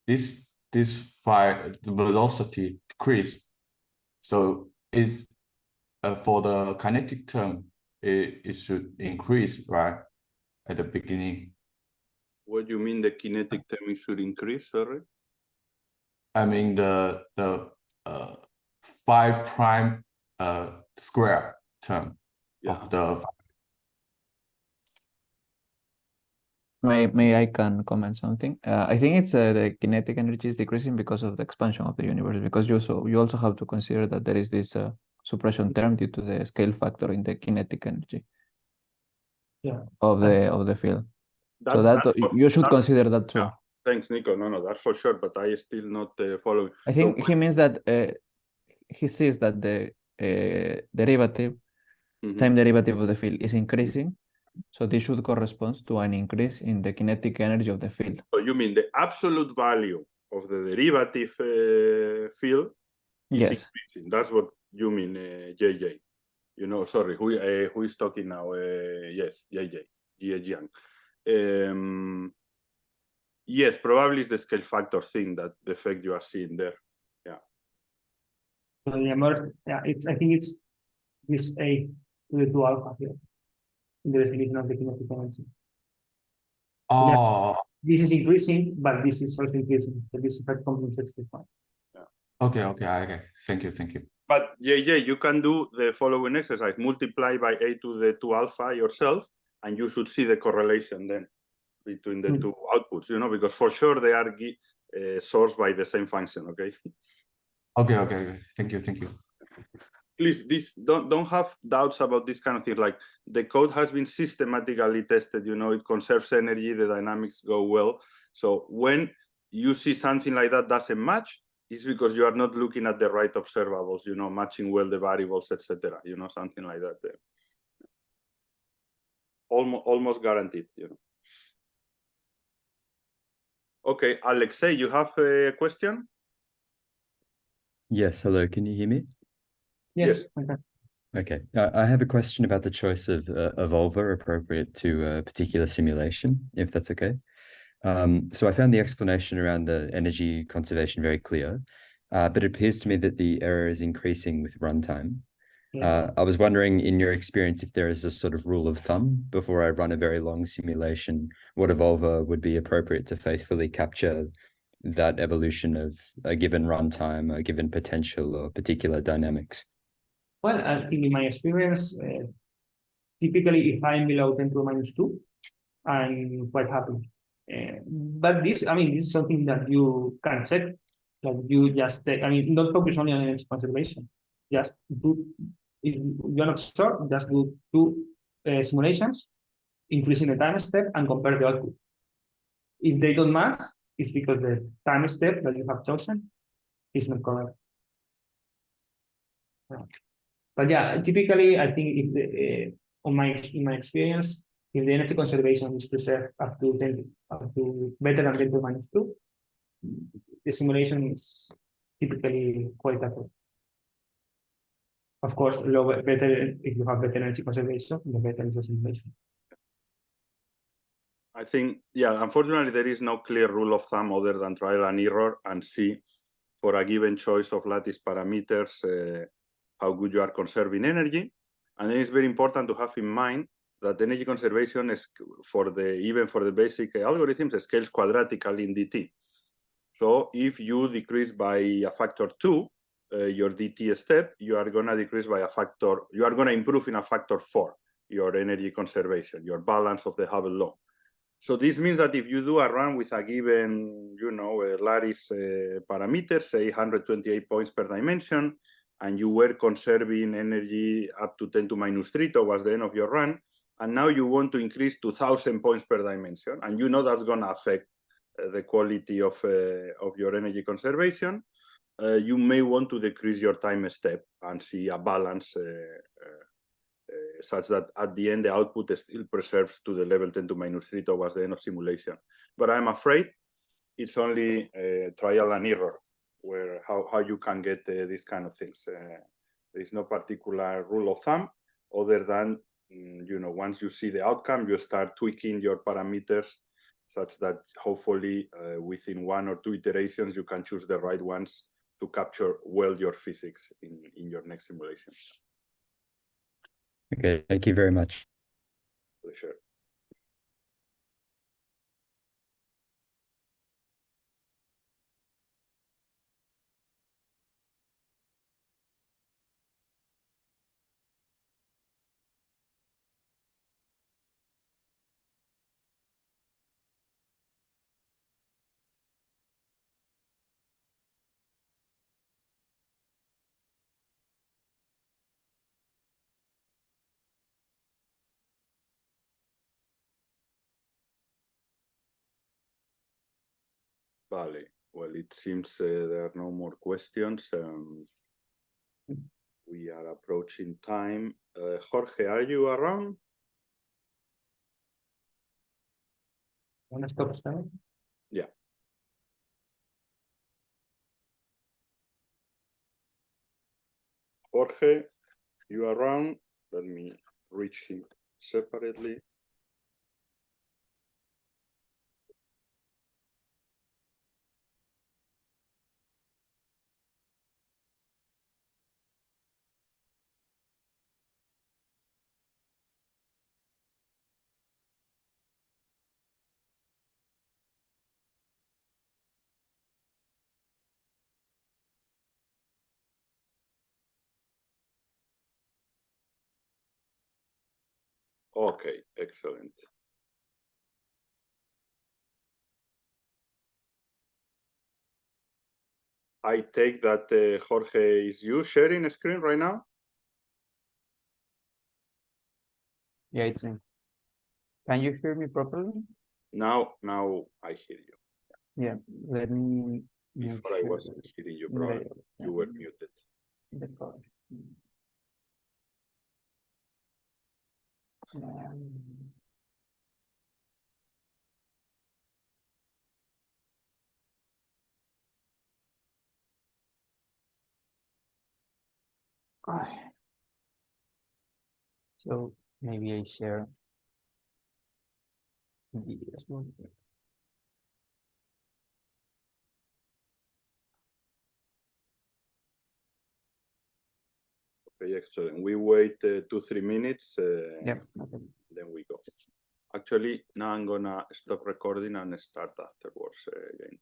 this the velocity decrease. So it for the kinetic term it should increase, right, at the beginning. What do you mean the kinetic term should increase? Sorry. I mean the 5 prime square term of the. May I can comment something? I think it's the kinetic energy is decreasing because of the expansion of the universe. Because you also have to consider that there is this suppression term due to the scale factor in the kinetic energy. Yeah. Of the field. So that you should consider that too. Yeah. Thanks, Nico. No, that's for sure. But I still not following. I think he means that he sees that the derivative, time derivative of the field is increasing. So this should correspond to an increase in the kinetic energy of the field. So you mean the absolute value of the derivative field is increasing? That's what you mean, JJ. You know, sorry, who is talking now? Yes, JJ, Jiang. Yes, probably it's the scale factor thing, that the effect you are seeing there. Yeah. So I think it's this A to the 2 alpha here in the definition of the kinetic energy. Oh. This is increasing, but this is also increasing. So this effect compensates the point. Yeah. Okay. Thank you. But JJ, you can do the following exercise: multiply by A to the 2 alpha yourself, and you should see the correlation then between the two outputs, you know, because for sure they are sourced by the same function. Okay. Okay. Thank you. Please, don't have doubts about this kind of thing. Like, the code has been systematically tested, you know, it conserves energy, the dynamics go well. So when you see something like that doesn't match, it's because you are not looking at the right observables, you know, matching well the variables, etc. You know, something like that. Almost guaranteed, you know. Okay, Alexei, you have a question? Yes, hello, can you hear me? Yes. Okay, I have a question about the choice of evolver appropriate to a particular simulation, if that's okay. So I found the explanation around the energy conservation very clear, but it appears to me that the error is increasing with runtime. Yes. I was wondering, in your experience, if there is a sort of rule of thumb before I run a very long simulation, what evolver would be appropriate to faithfully capture that evolution of a given runtime, a given potential, or particular dynamics? Well, I think in my experience, typically if I'm below 10 to the minus 2, I'm quite happy. But this, I mean, this is something that you can check. Like you just take, I mean, don't focus only on energy conservation. Just do, if you're not sure, just do two simulations, increasing the time step and compare the output. If they don't match, it's because the time step that you have chosen is not correct. But yeah, typically, I think if the, in my experience, if the energy conservation is preserved up to 10, up to better than 10 to the minus 2, the simulation is typically quite accurate. Of course, lower, better if you have better energy conservation, the better is the simulation. I think, yeah, unfortunately, there is no clear rule of thumb other than trial and error and see for a given choice of lattice parameters how good you are conserving energy. And then it's very important to have in mind that energy conservation is even for the basic algorithms scales quadratically in dt. So if you decrease by a factor 2 your dt step, you are going to decrease by a factor, you are going to improve in a factor 4 your energy conservation, your balance of the Hubble law. So this means that if you do a run with a given, lattice parameter, say 128 points per dimension, and you were conserving energy up to 10 to minus 3 towards the end of your run, and now you want to increase to 1,000 points per dimension, and you know that's going to affect the quality of your energy conservation, you may want to decrease your time step and see a balance such that at the end the output still preserves to the level 10 to minus 3 towards the end of simulation. But I'm afraid it's only trial and error where how you can get these kind of things. There is no particular rule of thumb other than once you see the outcome, you start tweaking your parameters such that hopefully within one or two iterations you can choose the right ones to capture well your physics in your next simulation. Okay, thank you very much. Pleasure. Vale. Well, it seems there are no more questions. We are approaching time. Jorge, are you around? Want to stop time? Yeah. Jorge, you around? Let me reach him separately. Okay, excellent. I take that Jorge, is you sharing a screen right now? Yeah, it's me. Can you hear me properly? Now I hear you. Yeah, let me make Before I sure wasn't hearing you, probably you were muted. the call. So maybe I share the Okay, excellent. We wait 2-3 minutes, Yep. then we go. Actually, now I'm gonna stop recording and start afterwards again.